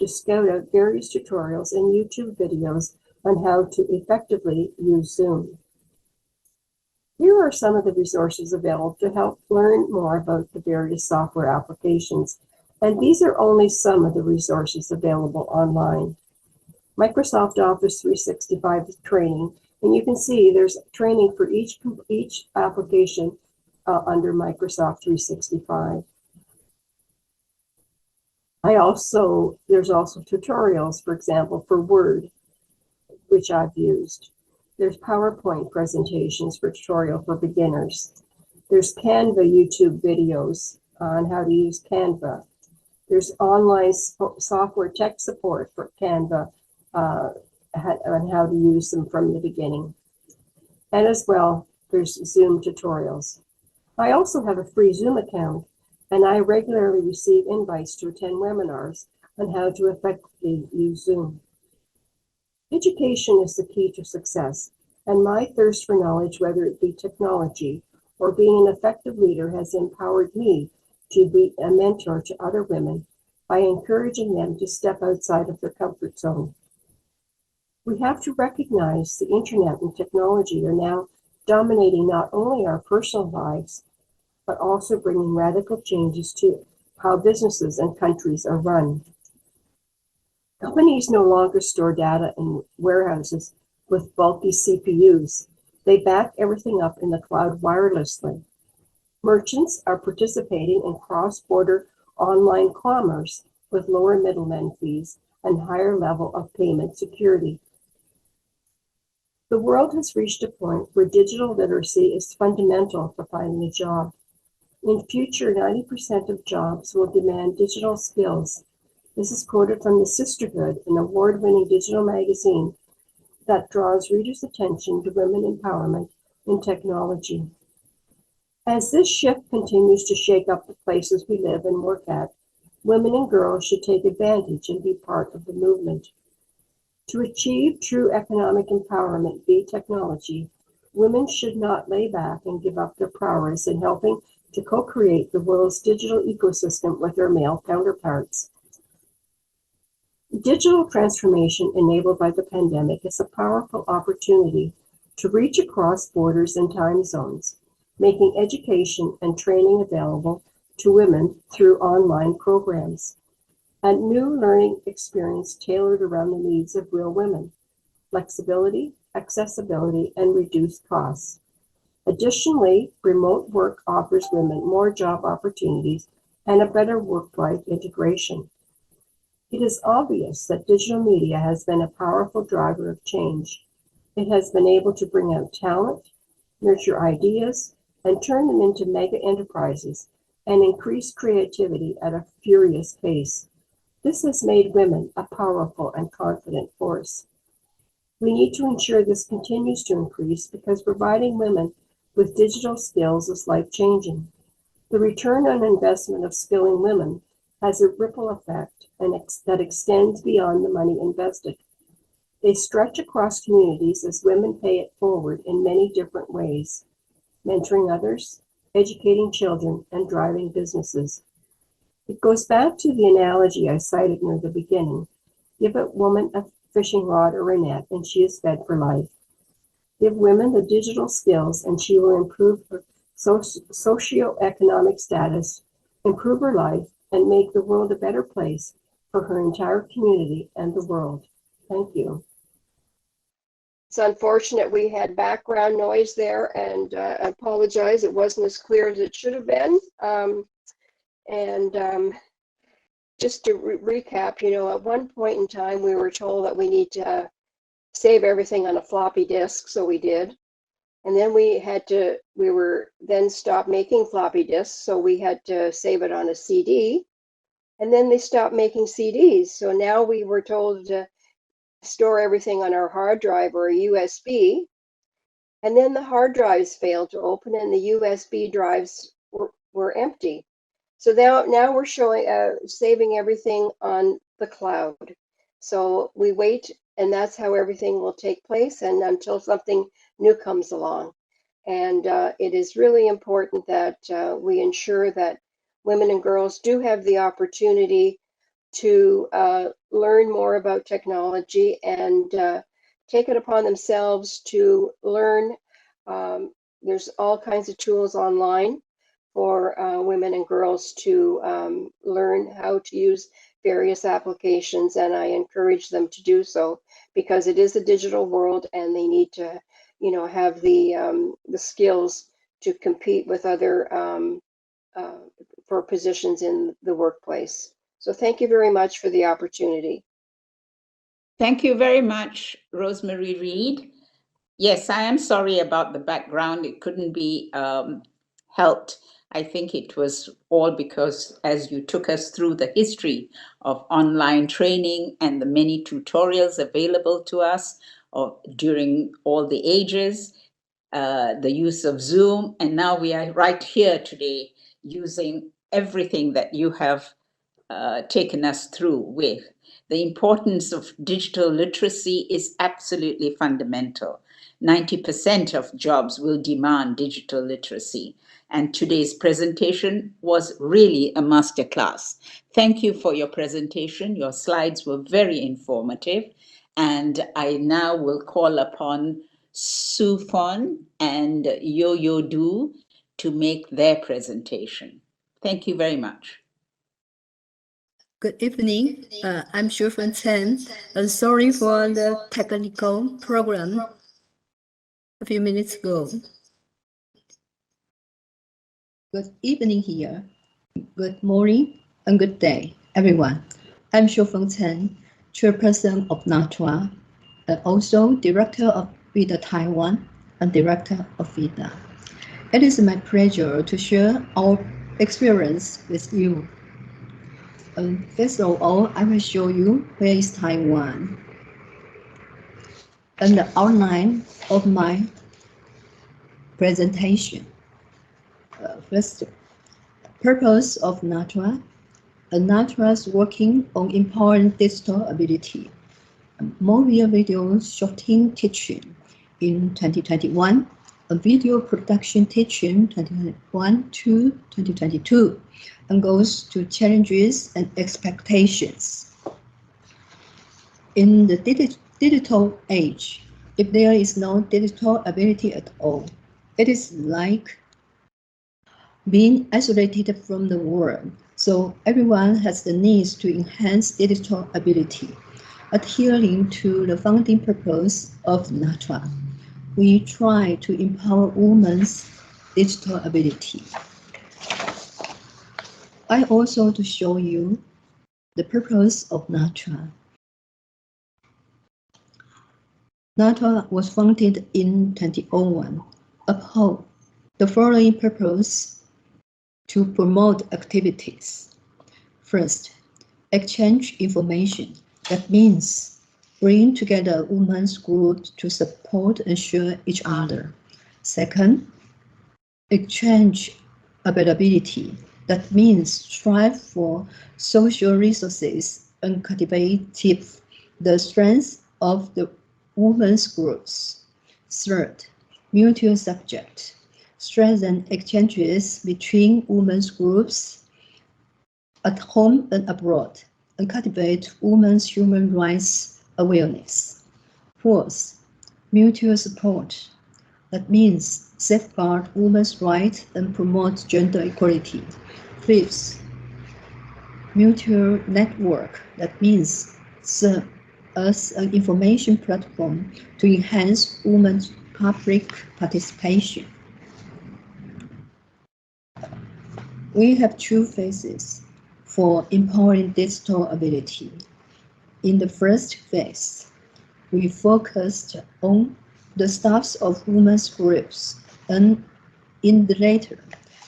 to scout out various tutorials and YouTube videos on how to effectively use Zoom. Here are some of the resources available to help learn more about the various software applications, and these are only some of the resources available online. Microsoft Office 365 training, and you can see there's training for each application under Microsoft 365. There's also tutorials, for example, for Word, which I've used. There's PowerPoint presentations for tutorial for beginners. There's Canva YouTube videos on how to use Canva. There's online software tech support for Canva on how to use them from the beginning. And as well, there's Zoom tutorials. I also have a free Zoom account, and I regularly receive invites to attend webinars on how to effectively use Zoom. Education is the key to success, and my thirst for knowledge, whether it be technology or being an effective leader, has empowered me to be a mentor to other women by encouraging them to step outside of their comfort zone. We have to recognize the internet and technology are now dominating not only our personal lives, but also bringing radical changes to how businesses and countries are run. Companies no longer store data in warehouses with bulky CPUs. They back everything up in the cloud wirelessly. Merchants are participating in cross-border online commerce with lower middlemen fees and higher level of payment security. The world has reached a point where digital literacy is fundamental for finding a job. In future, 90% of jobs will demand digital skills. This is quoted from the Sisterhood, an award-winning digital magazine that draws readers' attention to women empowerment in technology. As this shift continues to shake up the places we live and work at, women and girls should take advantage and be part of the movement. To achieve true economic empowerment via technology, women should not lay back and give up their prowess in helping to co-create the world's digital ecosystem with their male counterparts. Digital transformation enabled by the pandemic is a powerful opportunity to reach across borders and time zones, making education and training available to women through online programs. A new learning experience tailored around the needs of real women, flexibility, accessibility, and reduced costs. Additionally, remote work offers women more job opportunities and a better work-life integration. It is obvious that digital media has been a powerful driver of change. It has been able to bring out talent, nurture ideas, and turn them into mega enterprises and increase creativity at a furious pace. This has made women a powerful and confident force. We need to ensure this continues to increase because providing women with digital skills is life-changing. The return on investment of skilling women has a ripple effect that extends beyond the money invested. They stretch across communities as women pay it forward in many different ways, mentoring others, educating children, and driving businesses. It goes back to the analogy I cited near the beginning. Give a woman a fishing rod or a net, and she is fed for life. Give women the digital skills, and she will improve her socioeconomic status, improve her life, and make the world a better place for her entire community and the world. Thank you. It's unfortunate we had background noise there, and I apologize. It wasn't as clear as it should have been. Just to recap, at one point in time, we were told that we need to save everything on a floppy disk, so we did. And then we were then stopped making floppy disks, so we had to save it on a CD. And then they stopped making CDs. So now we were told to store everything on our hard drive or a USB. And then the hard drives failed to open and the USB drives were empty. So now we're showing saving everything on the cloud. So we wait, and that's how everything will take place, and until something new comes along. And it is really important that we ensure that women and girls do have the opportunity to learn more about technology and take it upon themselves to learn. There's all kinds of tools online for women and girls to learn how to use various applications, and I encourage them to do so because it is a digital world and they need to, have the skills to compete with other for positions in the workplace. So thank you very much for the opportunity. Thank you very much, Rosemary Reed. Yes, I am sorry about the background. It couldn't be helped. I think it was all because as you took us through the history of online training and the many tutorials available to us during all the ages, the use of Zoom, and now we are right here today using everything that you have taken us through with. The importance of digital literacy is absolutely fundamental. 90% of jobs will demand digital literacy. And today's presentation was really a masterclass. Thank you for your presentation. Your slides were very informative. And I now will call upon Sue Fon and Yo-Yo Du to make their presentation. Thank you very much. Good evening. I'm Xu Chen. Sorry for the technical problem a few minutes ago. Good evening here. Good morning and good day, everyone. I'm Xu Chen, Chairperson of NATWA, and also Director of VIDA Taiwan and Director of VIDA. It is my pleasure to share our experience with you. First of all, I will show you where is Taiwan and the outline of my presentation. First, purpose of NATWA. NATWA is working on empowering digital ability. More video shorting teaching in 2021 a video production teaching 2021 to 2022, and goes to challenges and expectations. In the digital age, if there is no digital ability at all, it is like being isolated from the world. So everyone has the needs to enhance digital ability. Adhering to the founding purpose of NATRA, we try to empower women's digital ability. I also to show you the purpose of NATRA. NATRA was founded in 2001, uphold the following purpose to promote activities. First, exchange information. That means bring together women's groups to support and share each other. Second, exchange availability. That means strive for social resources and cultivate the strength of the women's groups. Third, mutual subject. Strengthen exchanges between women's groups at home and abroad, and cultivate women's human rights awareness. Fourth, mutual support. That means safeguard women's rights and promote gender equality. Fifth, mutual network. That means serve as an information platform to enhance women's public participation. We have two phases for empowering digital ability. In the first phase, we focused on the staffs of women's groups, and in the later,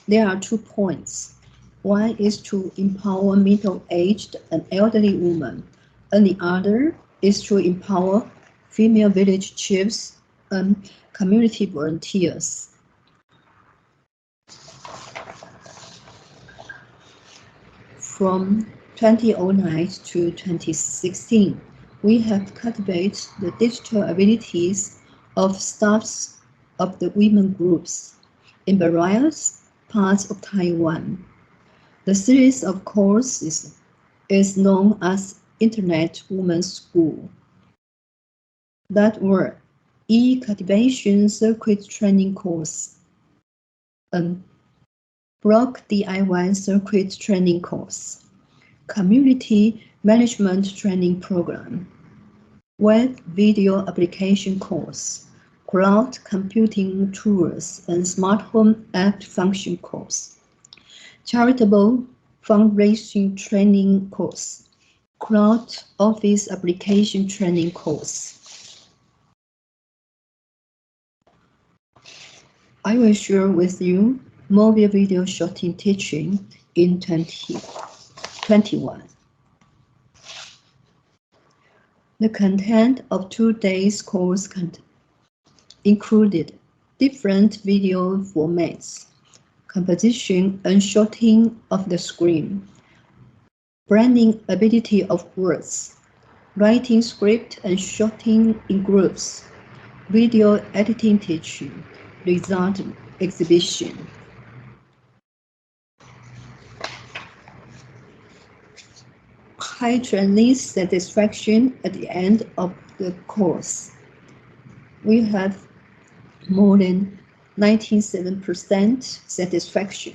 there are 2 points. One is to empower middle-aged and elderly women, and the other is to empower female village chiefs and community volunteers. From 2009 to 2016, we have cultivated the digital abilities of staffs of the women groups in various parts of Taiwan. The series of courses is known as Internet Women's School. That were e-cultivation circuit training course and blog DIY circuit training course, community management training program, web video application course, cloud computing tools and smart home app function course, charitable fundraising training course, cloud office application training course. I will share with you mobile video shooting teaching in 2021. The content of 2 days course included different video formats, composition and shooting of the screen, branding ability of words, writing script and shooting in groups, video editing teaching, result exhibition. High trainee satisfaction at the end of the course. We have more than 97% satisfaction.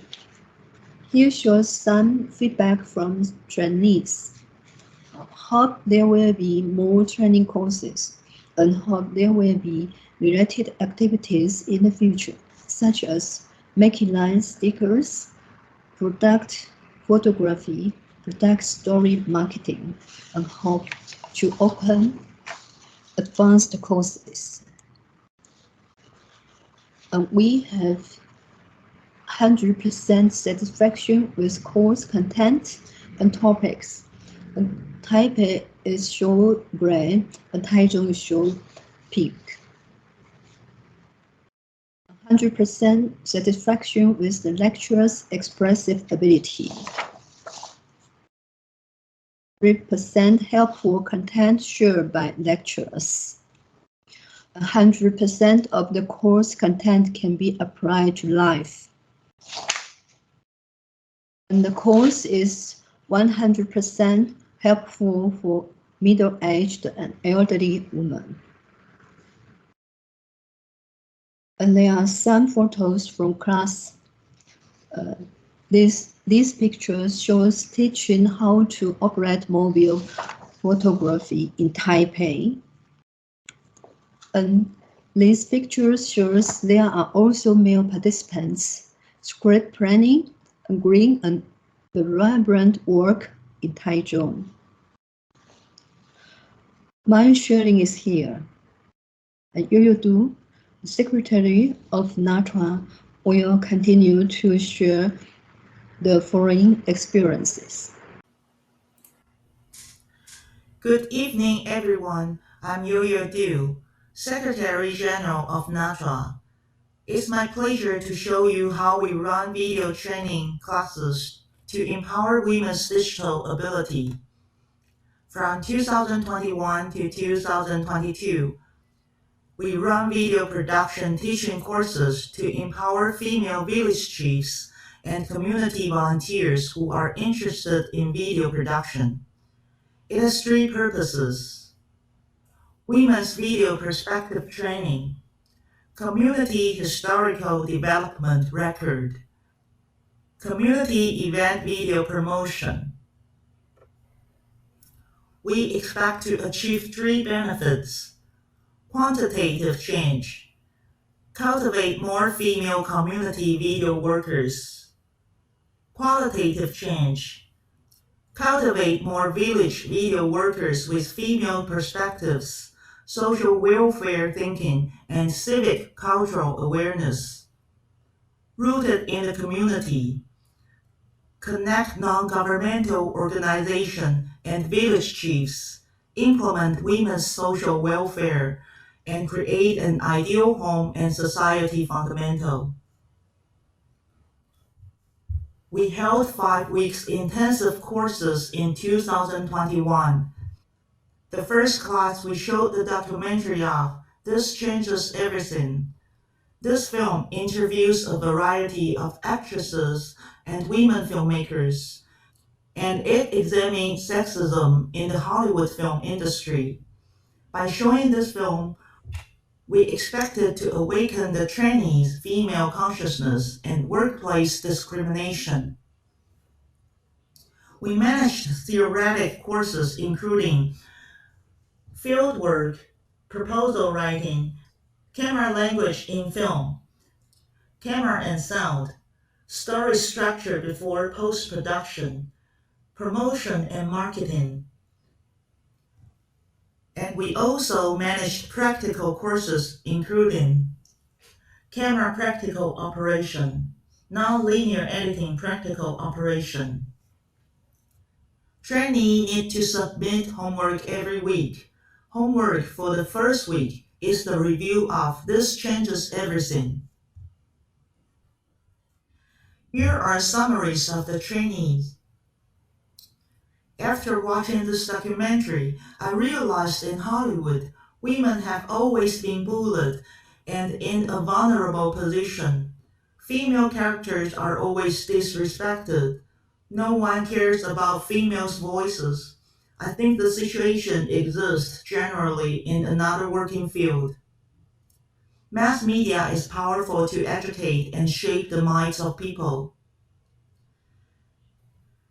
Here shows some feedback from trainees. Hope there will be more training courses and hope there will be related activities in the future, such as making line stickers, product photography, product story marketing, and hope to open advanced courses. And we have 100% satisfaction with course content and topics. And Taipei is shown gray and Taichung is shown pink. 100% satisfaction with the lecturer's expressive ability. 3% helpful content shared by lecturers. 100% of the course content can be applied to life. And the course is 100% helpful for middle-aged and elderly women. And there are some photos from class. These pictures shows teaching how to operate mobile photography in Taipei. And these pictures shows there are also male participants, script planning, agreeing on the vibrant work in Taichung. My sharing is here. Yo Du, Secretary of NATRA, will continue to share the following experiences. Good evening, everyone. I'm Yo Du, Secretary General of NATRA. It's my pleasure to show you how we run video training classes to empower women's digital ability. From 2021 to 2022, we run video production teaching courses to empower female village chiefs and community volunteers who are interested in video production. It has three purposes: women's video perspective training, community historical development record, community event video promotion. We expect to achieve three benefits: quantitative change, cultivate more female community video workers; qualitative change, cultivate more village video workers with female perspectives, social welfare thinking, and civic cultural awareness. Rooted in the community, connect non-governmental organizations and village chiefs, implement women's social welfare, and create an ideal home and society fundamental. We held 5 weeks intensive courses in 2021. The first class we showed the documentary of This Changes Everything. This film interviews a variety of actresses and women filmmakers, and it examines sexism in the Hollywood film industry. By showing this film, we expected to awaken the trainees' female consciousness and workplace discrimination. We managed theoretic courses including fieldwork, proposal writing, camera language in film, camera and sound, story structure before post-production, promotion and marketing. And we also managed practical courses including camera practical operation, non-linear editing practical operation. Trainees need to submit homework every week. Homework for the first week is the review of This Changes Everything. Here are summaries of the trainees. After watching this documentary, I realized in Hollywood, women have always been bullied and in a vulnerable position. Female characters are always disrespected. No one cares about females' voices. I think the situation exists generally in another working field. Mass media is powerful to educate and shape the minds of people.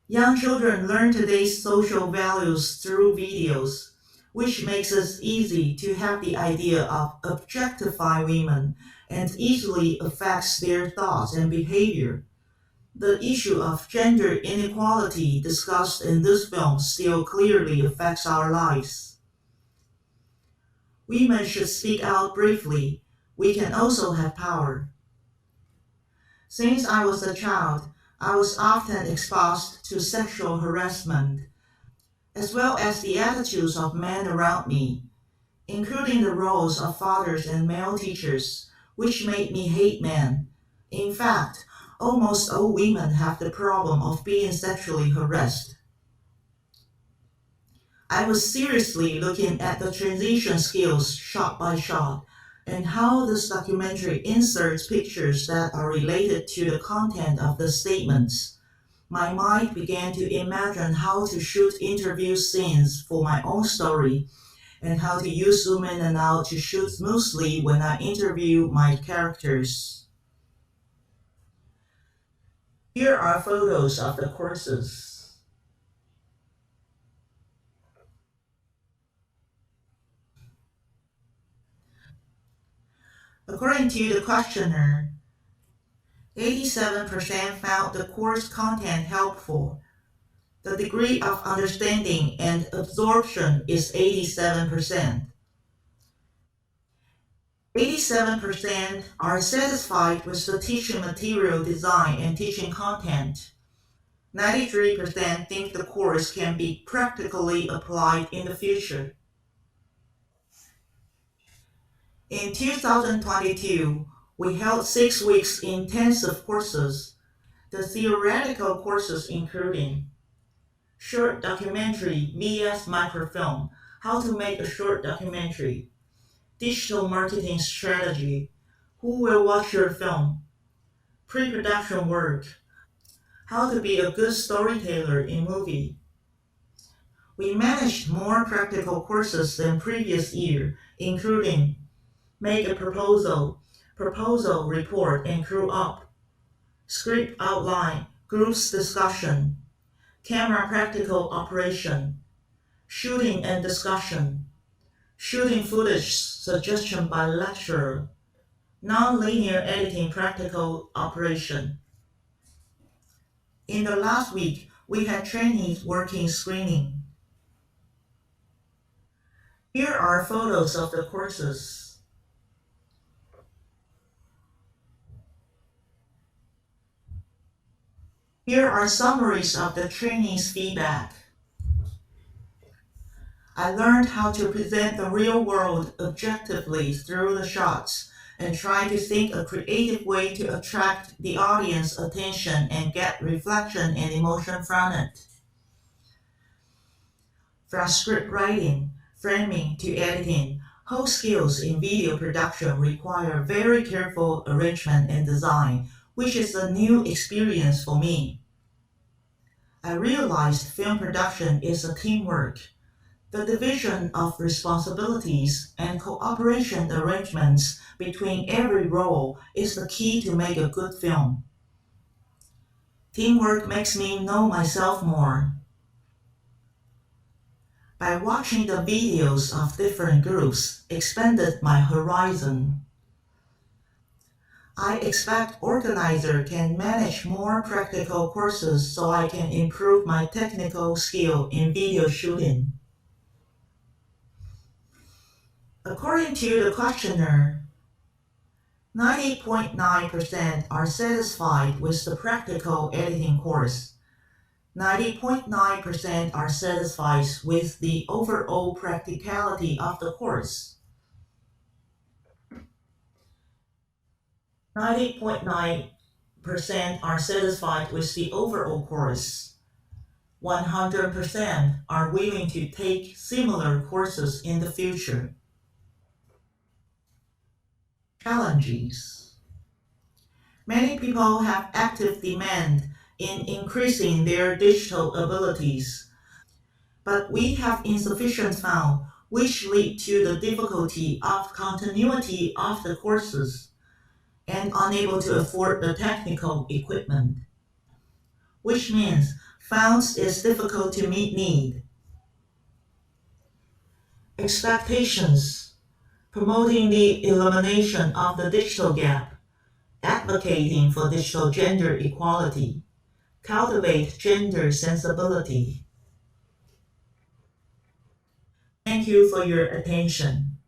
Young children learn today's social values through videos, which makes it easy to have the idea of objectify women and easily affects their thoughts and behavior. The issue of gender inequality discussed in this film still clearly affects our lives. Women should speak out bravely. We can also have power. Since I was a child, I was often exposed to sexual harassment, as well as the attitudes of men around me, including the roles of fathers and male teachers, which made me hate men. In fact, almost all women have the problem of being sexually harassed. I was seriously looking at the transition skills shot by shot and how this documentary inserts pictures that are related to the content of the statements. My mind began to imagine how to shoot interview scenes for my own story and how to use zoom in and out to shoot smoothly when I interview my characters. Here are photos of the courses. According to the questionnaire, 87% found the course content helpful. The degree of understanding and absorption is 87%. 87% are satisfied with the teaching material design and teaching content. 93% think the course can be practically applied in the future. In 2022, we held 6 weeks intensive courses. The theoretical courses including short documentary vs microfilm, how to make a short documentary, digital marketing strategy, who will watch your film, pre-production work, how to be a good storyteller in movie. We managed more practical courses than previous year, including make a proposal, proposal report and crew up, script outline, groups discussion, camera practical operation, shooting and discussion, shooting footage suggestion by lecturer, non-linear editing practical operation. In the last week, we had trainees working screening. Here are photos of the courses. Here are summaries of the trainees' feedback. I learned how to present the real world objectively through the shots and try to think a creative way to attract the audience attention and get reflection and emotion from it. From script writing, framing to editing, whole skills in video production require very careful arrangement and design, which is a new experience for me. I realized film production is a teamwork. The division of responsibilities and cooperation arrangements between every role is the key to make a good film. Teamwork makes me know myself more. By watching the videos of different groups expanded my horizon. I expect organizer can manage more practical courses so I can improve my technical skill in video shooting. According to the questionnaire, 90.9% are satisfied with the practical editing course. 90.9% are satisfied with the overall practicality of the course. 90.9% are satisfied with the overall course. 100% are willing to take similar courses in the future. Challenges. Many people have active demand in increasing their digital abilities, but we have insufficient funds which lead to the difficulty of continuity of the courses and unable to afford the technical equipment, which means funds is difficult to meet need. Expectations. Promoting the elimination of the digital gap, advocating for digital gender equality, cultivate gender sensibility. Thank you for your attention.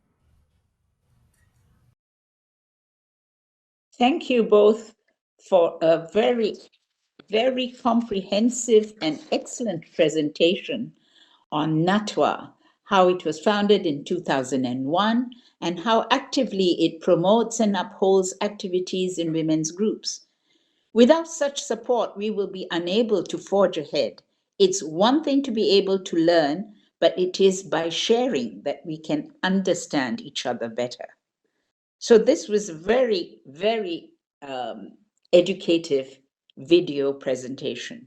Thank you both for a very, very comprehensive and excellent presentation on NATWA, how it was founded in 2001 and how actively it promotes and upholds activities in women's groups. Without such support, we will be unable to forge ahead. It's one thing to be able to learn, but it is by sharing that we can understand each other better. So this was a very, very educative video presentation.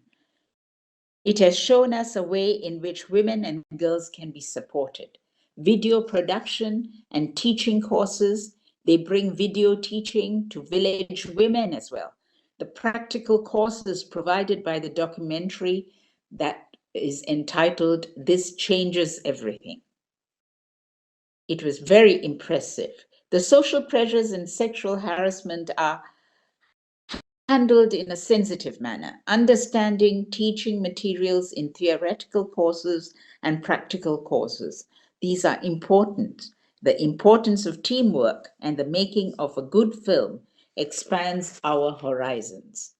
It has shown us a way in which women and girls can be supported. Video production and teaching courses, they bring video teaching to village women as well. The practical courses provided by the documentary that is entitled "This Changes Everything." It was very impressive. The social pressures and sexual harassment are handled in a sensitive manner, understanding teaching materials in theoretical courses and practical courses. These are important. The importance of teamwork and the making of a good film expands our horizons.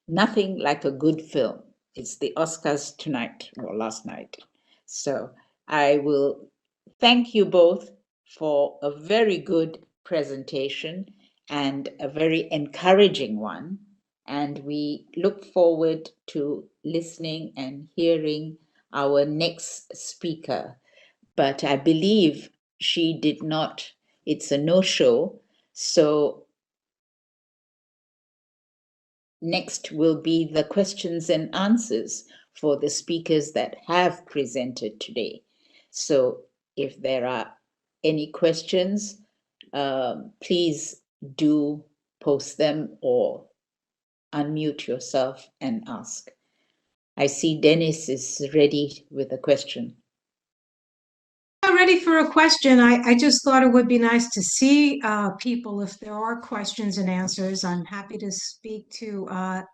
Nothing like a good film. It's the Oscars tonight or last night. So I will thank you both for a very good presentation and a very encouraging one. And we look forward to listening and hearing our next speaker. But I believe she did not, it's a no-show. So next will be the questions and answers for the speakers that have presented today. So if there are any questions, please do post them or unmute yourself and ask. I see Dennis is ready with a question. I'm ready for a question. I just thought it would be nice to see people if there are questions and answers. I'm happy to speak to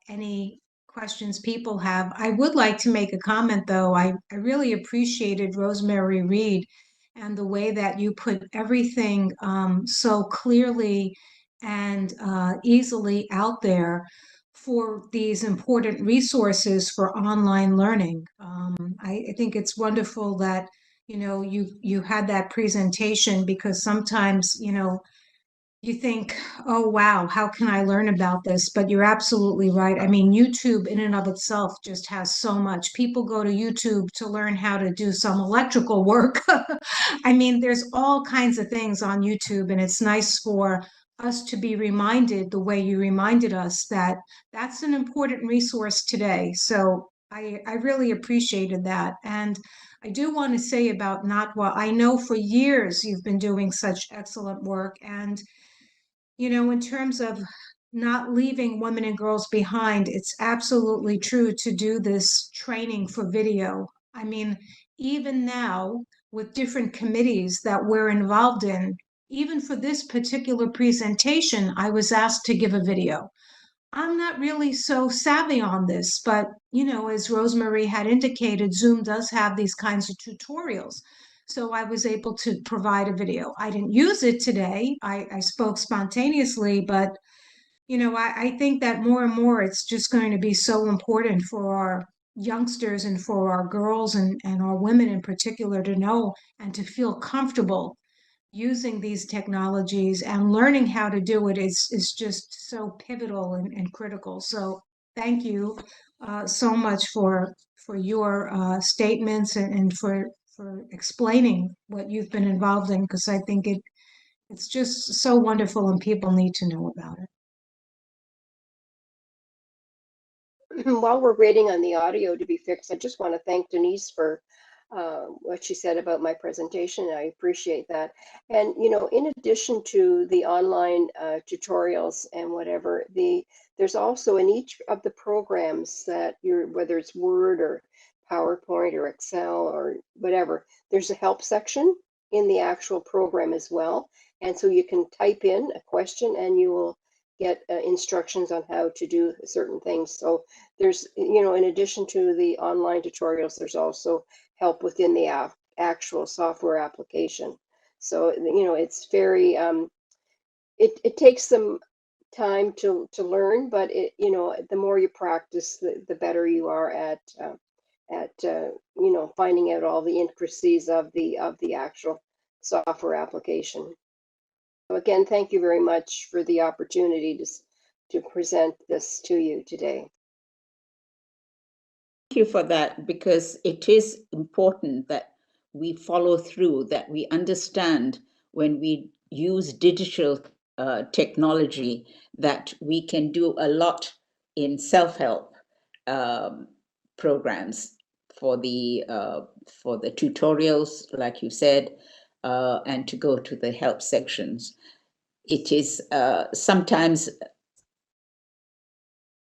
any questions people have. I would like to make a comment, though. I really appreciated Rosemary Reed and the way that you put everything so clearly and easily out there for these important resources for online learning. I think it's wonderful that you had that presentation, because sometimes, you think, oh, wow, how can I learn about this? But you're absolutely right. I mean, YouTube in and of itself just has so much. People go to YouTube to learn how to do some electrical work. I mean, there's all kinds of things on YouTube, and it's nice for us to be reminded the way you reminded us that that's an important resource today. So I really appreciated that. And I do want to say about NATWA, I know for years you've been doing such excellent work. And, in terms of not leaving women and girls behind, it's absolutely true to do this training for video. I mean, even now, with different committees that we're involved in, even for this particular presentation, I was asked to give a video. I'm not really so savvy on this, but as Rosemary had indicated, Zoom does have these kinds of tutorials. So I was able to provide a video. I didn't use it today. I spoke spontaneously, but I think that more and more it's just going to be so important for our youngsters and for our girls and our women in particular to know and to feel comfortable using these technologies, and learning how to do it is just so pivotal and critical. So thank you so much for your statements and for explaining what you've been involved in, because I think it's just so wonderful and people need to know about it. While we're waiting on the audio to be fixed, I just want to thank Denise for what she said about my presentation. I appreciate that. And, in addition to the online tutorials and whatever, there's also in each of the programs that whether it's Word or PowerPoint or Excel or whatever, there's a help section in the actual program as well. And so you can type in a question and you will get instructions on how to do certain things. So there's, in addition to the online tutorials, there's also help within the actual software application. So, it's very, it takes some time to learn, but the more you practice, the better you are at finding out all the intricacies of the actual software application. So again, thank you very much for the opportunity to present this to you today. Thank you for that, because it is important that we follow through, that we understand when we use digital technology that we can do a lot in self-help programs for the tutorials, like you said, and to go to the help sections. It is sometimes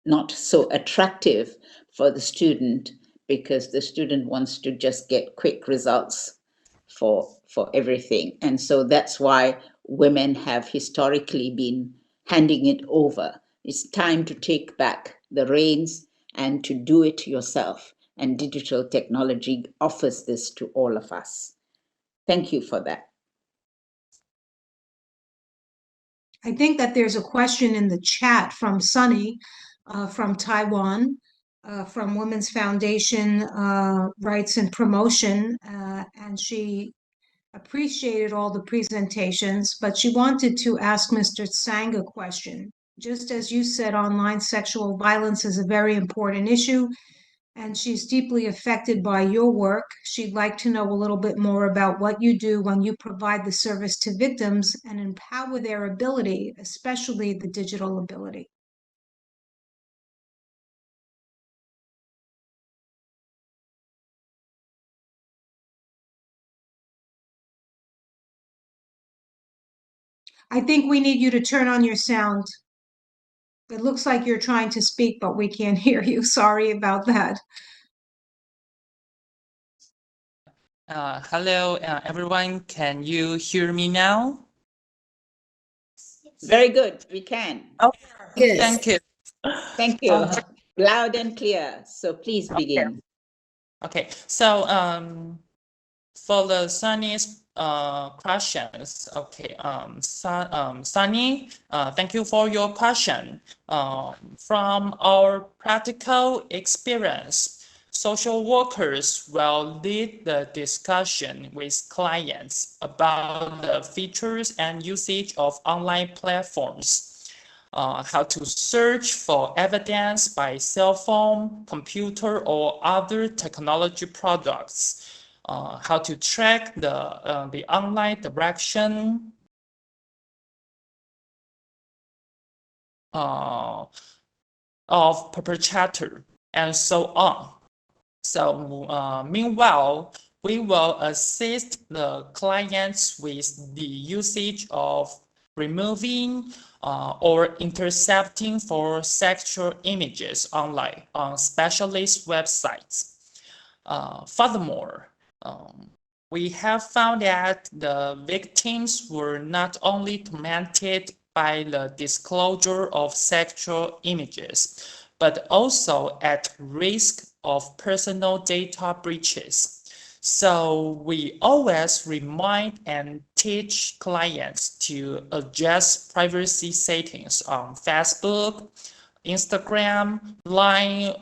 not so attractive for the student, because the student wants to just get quick results for everything. And so that's why women have historically been handing it over. It's time to take back the reins and to do it yourself. And digital technology offers this to all of us. Thank you for that. I think that there's a question in the chat from Sunny from Taiwan, from Women's Foundation Rights and Promotion, and she appreciated all the presentations, but she wanted to ask Mr. Tsang a question. Just as you said, online sexual violence is a very important issue, and she's deeply affected by your work. She'd like to know a little bit more about what you do when you provide the service to victims and empower their ability, especially the digital ability. I think we need you to turn on your sound. It looks like you're trying to speak, but we can't hear you. Sorry about that. Hello, everyone. Can you hear me now? Very good. We can. Oh, Good. thank you. Thank you. Loud and clear. So please begin. Okay. So for the Sunny's questions, okay. Sunny, thank you for your question. From our practical experience, social workers will lead the discussion with clients about the features and usage of online platforms. How to search for evidence by cell phone, computer, or other technology products. How to track the online direction of perpetrator, and so on. So meanwhile, we will assist the clients with the usage of removing or intercepting for sexual images online on specialist websites. Furthermore, we have found that the victims were not only tormented by the disclosure of sexual images, but also at risk of personal data breaches. So we always remind and teach clients to adjust privacy settings on Facebook, Instagram, Line,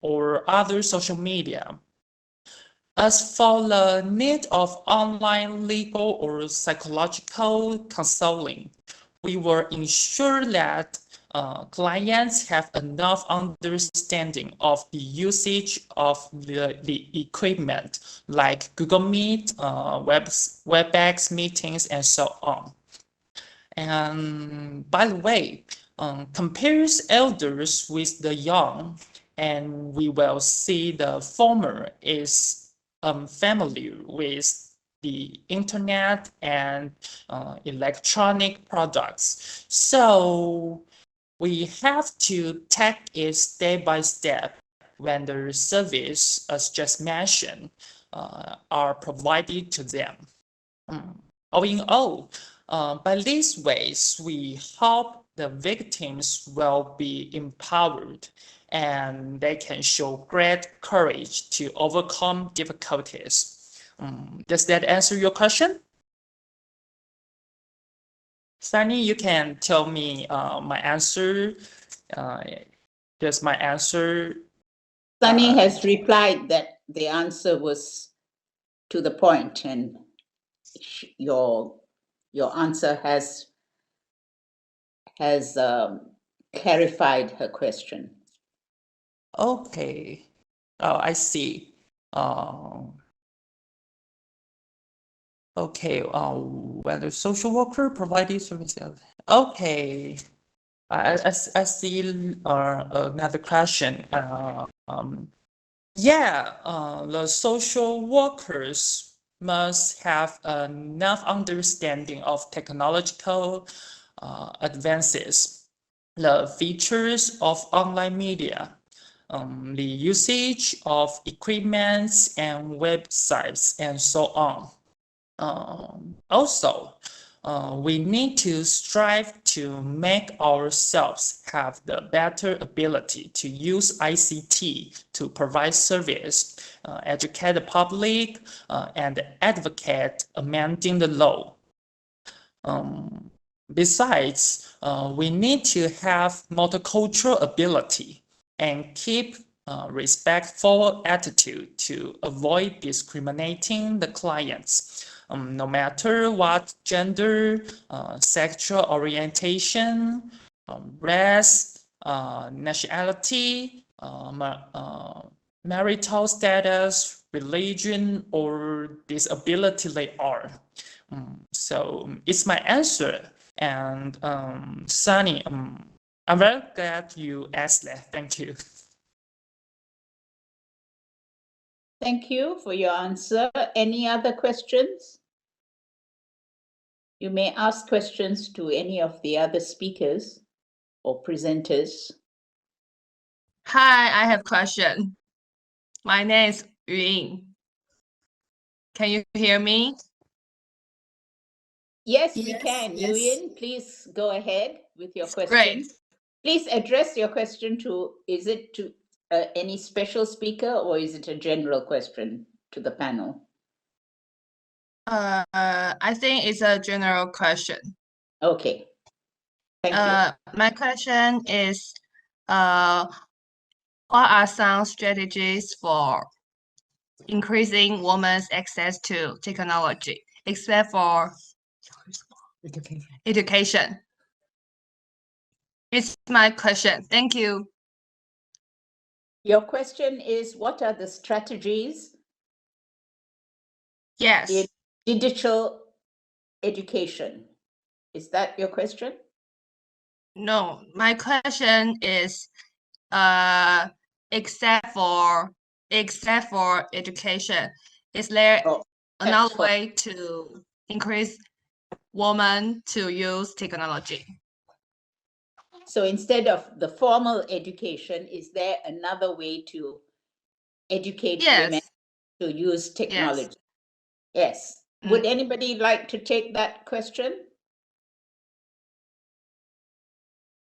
or other social media. As for the need of online legal or psychological counseling, we will ensure that clients have enough understanding of the usage of the equipment like Google Meet, WebEx meetings, and so on. And by the way, compares elders with the young, and we will see the former is familiar with the internet and electronic products. So we have to take it step by step when the service, as just mentioned, are provided to them. All in all, by these ways, we hope the victims will be empowered and they can show great courage to overcome difficulties. Does that answer your question? Sunny, you can tell me my answer. Does my answer? Sunny has replied that the answer was to the point, and your answer has clarified her question. Okay. Oh, I see. Okay, whether social worker provided services. Okay, I see another question. The social workers must have enough understanding of technological advances, the features of online media, the usage of equipments and websites, and so on. Also, we need to strive to make ourselves have the better ability to use ICT to provide service, educate the public, and advocate amending the law. Besides, we need to have multicultural ability and keep respectful attitude to avoid discriminating the clients, no matter what gender, sexual orientation, race, nationality, marital status, religion, or disability they are. So it's my answer. And Sunny, I'm very glad you asked that. Thank you. Thank you for your answer. Any other questions? You may ask questions to any of the other speakers or presenters. Hi, I have a question. My name is Yun. Can you hear me? Yes, we can. Yuyin, please go ahead with your question. Great. Please address your question to, is it to any special speaker or is it a general question to the panel? I think it's a general question. Okay. Thank you. My question is, what are some strategies for increasing women's access to technology, except for education? It's my question. Thank you. Your question is, what are the strategies Yes. in digital education? Is that your question? No, my question is, except for education, is there another way to increase women to use technology? So instead of the formal education, is there another way to educate women to use technology? Yes. Would anybody like to take that question?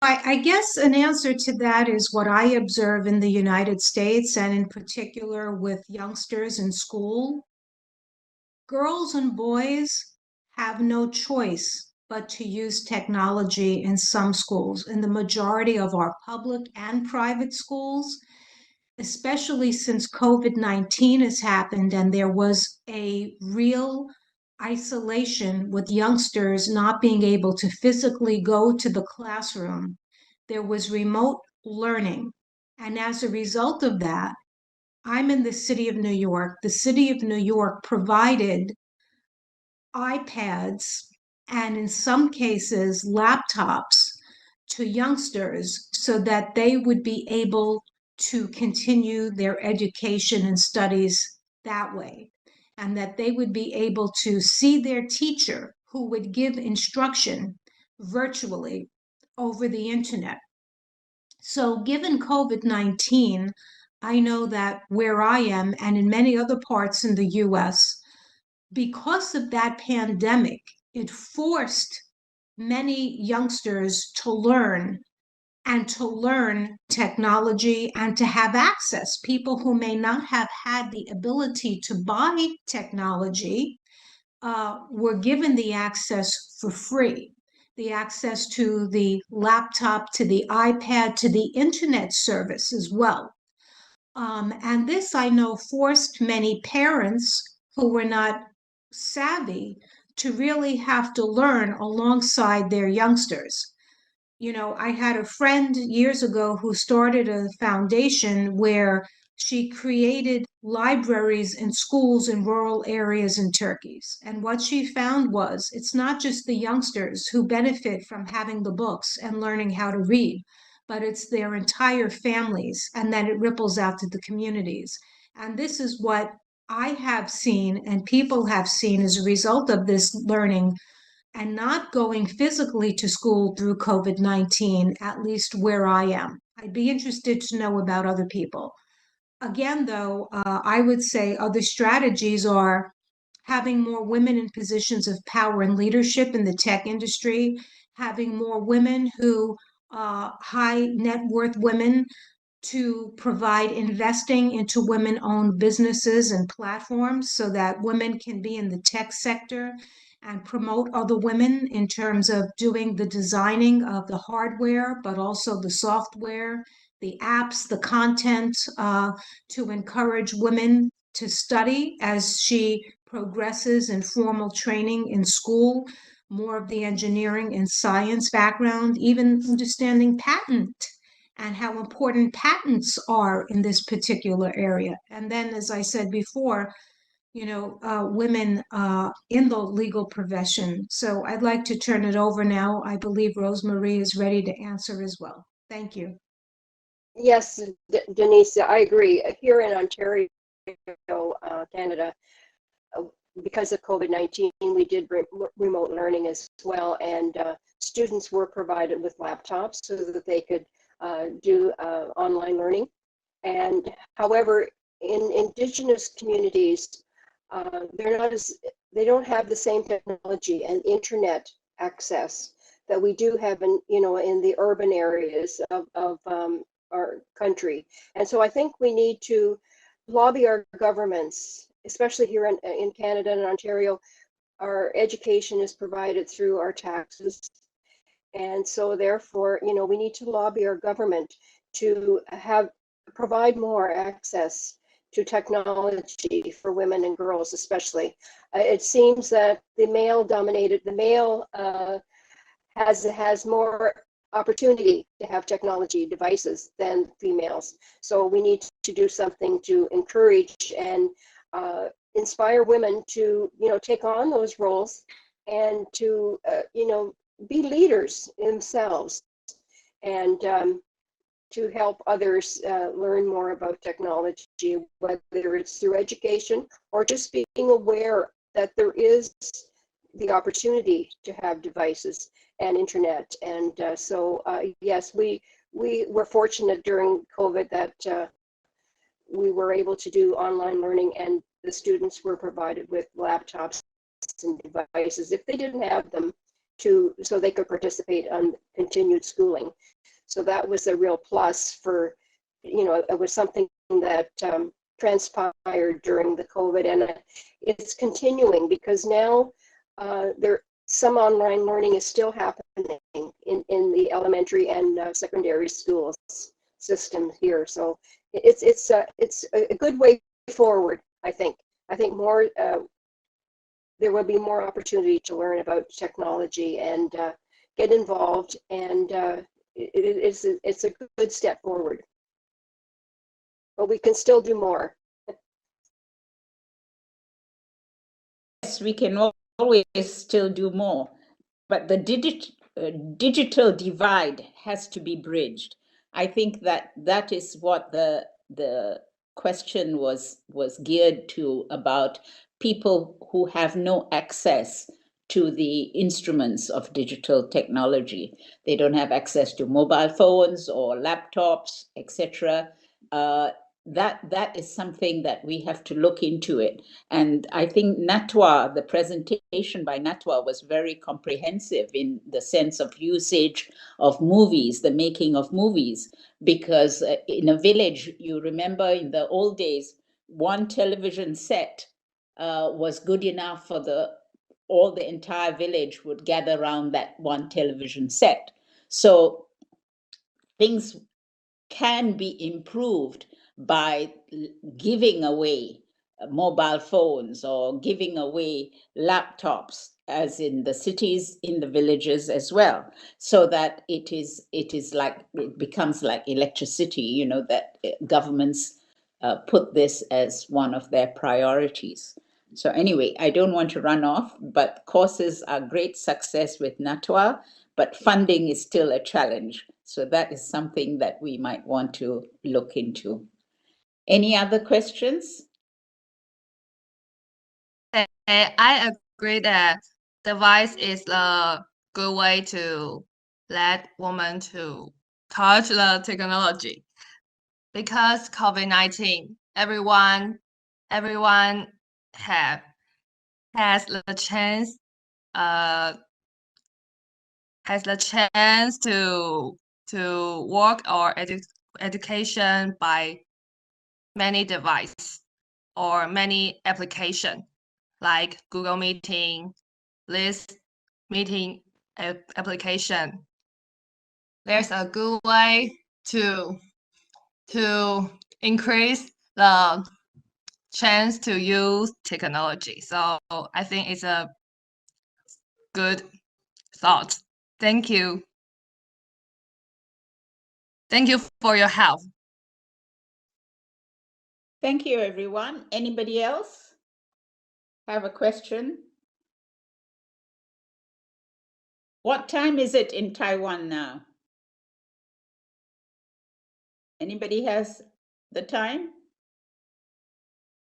I guess an answer to that is what I observe in the United States and in particular with youngsters in school. Girls and boys have no choice but to use technology in some schools. In the majority of our public and private schools, especially since COVID-19 has happened and there was a real isolation with youngsters not being able to physically go to the classroom, there was remote learning. And as a result of that, I'm in the city of New York. The city of New York provided iPads and in some cases laptops to youngsters so that they would be able to continue their education and studies that way, and that they would be able to see their teacher who would give instruction virtually over the internet. So given COVID-19, I know that where I am and in many other parts in the US, because of that pandemic, it forced many youngsters to learn technology and to have access. People who may not have had the ability to buy technology were given the access for free, the access to the laptop, to the iPad, to the internet service as well. And this, I know, forced many parents who were not savvy to really have to learn alongside their youngsters. You know, I had a friend years ago who started a foundation where she created libraries in schools in rural areas in Turkey. And what she found was it's not just the youngsters who benefit from having the books and learning how to read, but it's their entire families, and then it ripples out to the communities. And this is what I have seen and people have seen as a result of this learning and not going physically to school through COVID-19, at least where I am. I'd be interested to know about other people. Again, though, I would say other strategies are having more women in positions of power and leadership in the tech industry, having more women who, high net worth women, to provide investing into women-owned businesses and platforms so that women can be in the tech sector and promote other women in terms of doing the designing of the hardware, but also the software, the apps, the content, to encourage women to study as she progresses in formal training in school, more of the engineering and science background, even understanding patent and how important patents are in this particular area. And then, as I said before, women in the legal profession. So I'd like to turn it over now. I believe Rosemarie is ready to answer as well. Thank you. Yes, Denise, I agree. Here in Ontario, Canada, because of COVID-19, we did remote learning as well, and students were provided with laptops so that they could do online learning. And however, in Indigenous communities, they don't have the same technology and internet access that we do have in the urban areas of our country. And so I think we need to lobby our governments, especially here in Canada and Ontario. Our education is provided through our taxes. And so therefore, we need to lobby our government to provide more access to technology for women and girls, especially. It seems that the male has more opportunity to have technology devices than females. So we need to do something to encourage and inspire women to, take on those roles and to, be leaders themselves, and to help others learn more about technology, whether it's through education or just being aware that there is the opportunity to have devices and internet. And so yes, we were fortunate during COVID that we were able to do online learning, and the students were provided with laptops and devices if they didn't have them, so they could participate on continued schooling. So that was a real plus for, it was something that transpired during the COVID, and it's continuing because now some online learning is still happening in the elementary and secondary schools system here. So it's a good way forward, I think. I think more there will be more opportunity to learn about technology and get involved, and it's a good step forward. But we can still do more. Yes, we can always still do more, but the digital divide has to be bridged. I think that is what the question was geared to, about people who have no access to the instruments of digital technology. They don't have access to mobile phones or laptops, etc. That is something that we have to look into it. And I think Natwa, the presentation by Natwa, was very comprehensive in the sense of usage of movies, the making of movies, because in a village, you remember in the old days, one television set was good enough for the entire village would gather around that one television set. So things can be improved by giving away mobile phones or giving away laptops, as in the cities, in the villages as well, so that it becomes like electricity, that governments put this as one of their priorities. So anyway, I don't want to run off, but courses are great success with NATWA, but funding is still a challenge. So that is something that we might want to look into. Any other questions? I agree that device is a good way to let women to touch the technology, because COVID-19, everyone has the chance to work or education by many devices or many application like Google Meeting, list meeting application. There's a good way to increase the chance to use technology. So I think it's a good thought. Thank you. Thank you for your help. Thank you, everyone. Anybody else have a question? What time is it in Taiwan now? Anybody has the time?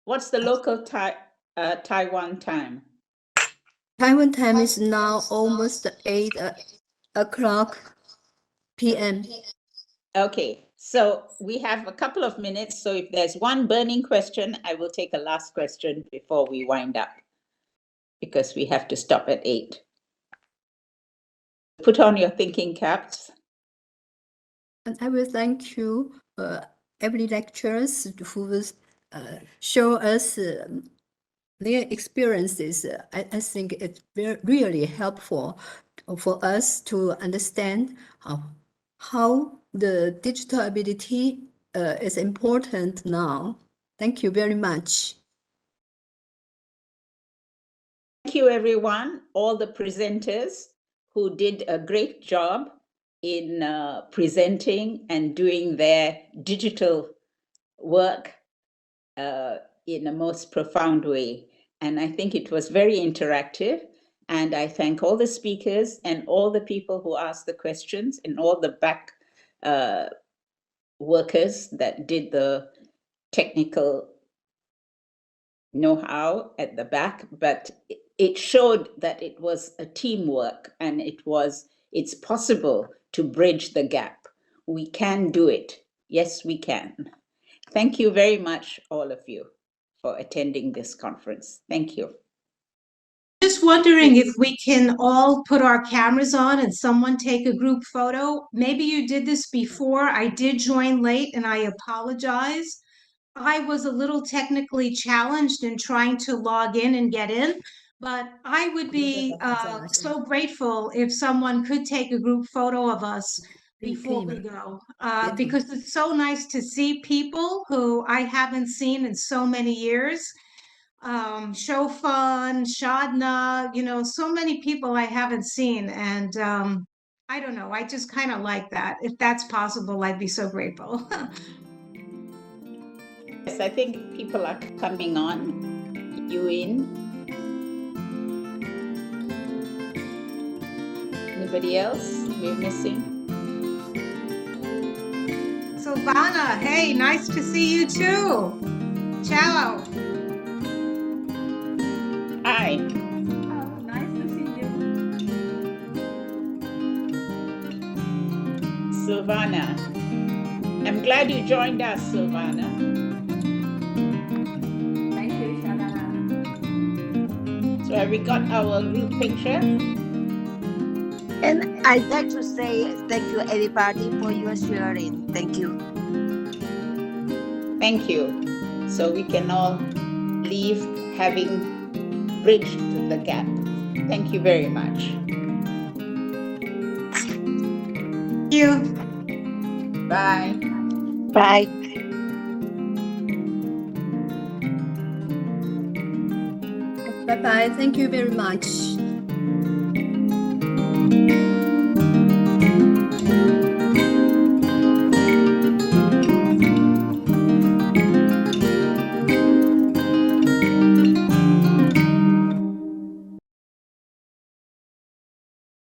What's the local Taiwan time? Taiwan time is now almost 8 o'clock p.m. Okay, so we have a couple of minutes. So if there's one burning question, I will take a last question before we wind up, because we have to stop at 8. Put on your thinking caps. And I will thank you, every lecturers who will show us their experiences. I think it's really helpful for us to understand how the digital ability is important now. Thank you very much. Thank you, everyone, all the presenters who did a great job in presenting and doing their digital work in a most profound way. And I think it was very interactive. And I thank all the speakers and all the people who asked the questions and all the back workers that did the technical know-how at the back. But it showed that it was a teamwork, and it's possible to bridge the gap. We can do it. Yes, we can. Thank you very much, all of you, for attending this conference. Thank you. Just wondering if we can all put our cameras on and someone take a group photo. Maybe you did this before. I did join late and I apologize. I was a little technically challenged in trying to log in and get in, but I would be so grateful if someone could take a group photo of us before we go, because it's so nice to see people who I haven't seen in so many years. Shofan, Shadna, so many people I haven't seen. And I don't know, I just kind of like that. If that's possible, I'd be so grateful. Yes, I think people are coming on. You in? Anybody else we're missing? Silvana, hey, nice to see you too. Ciao. Hi. Oh, nice to see you. Silvana. I'm glad you joined us, Silvana. Thank you, Shana. So have we got our group picture? And I'd like to say thank you, everybody, for your sharing. Thank you. Thank you. So we can all leave having bridged the gap. Thank you very much. Thank you. Bye. Bye. Bye-bye. Thank you very much.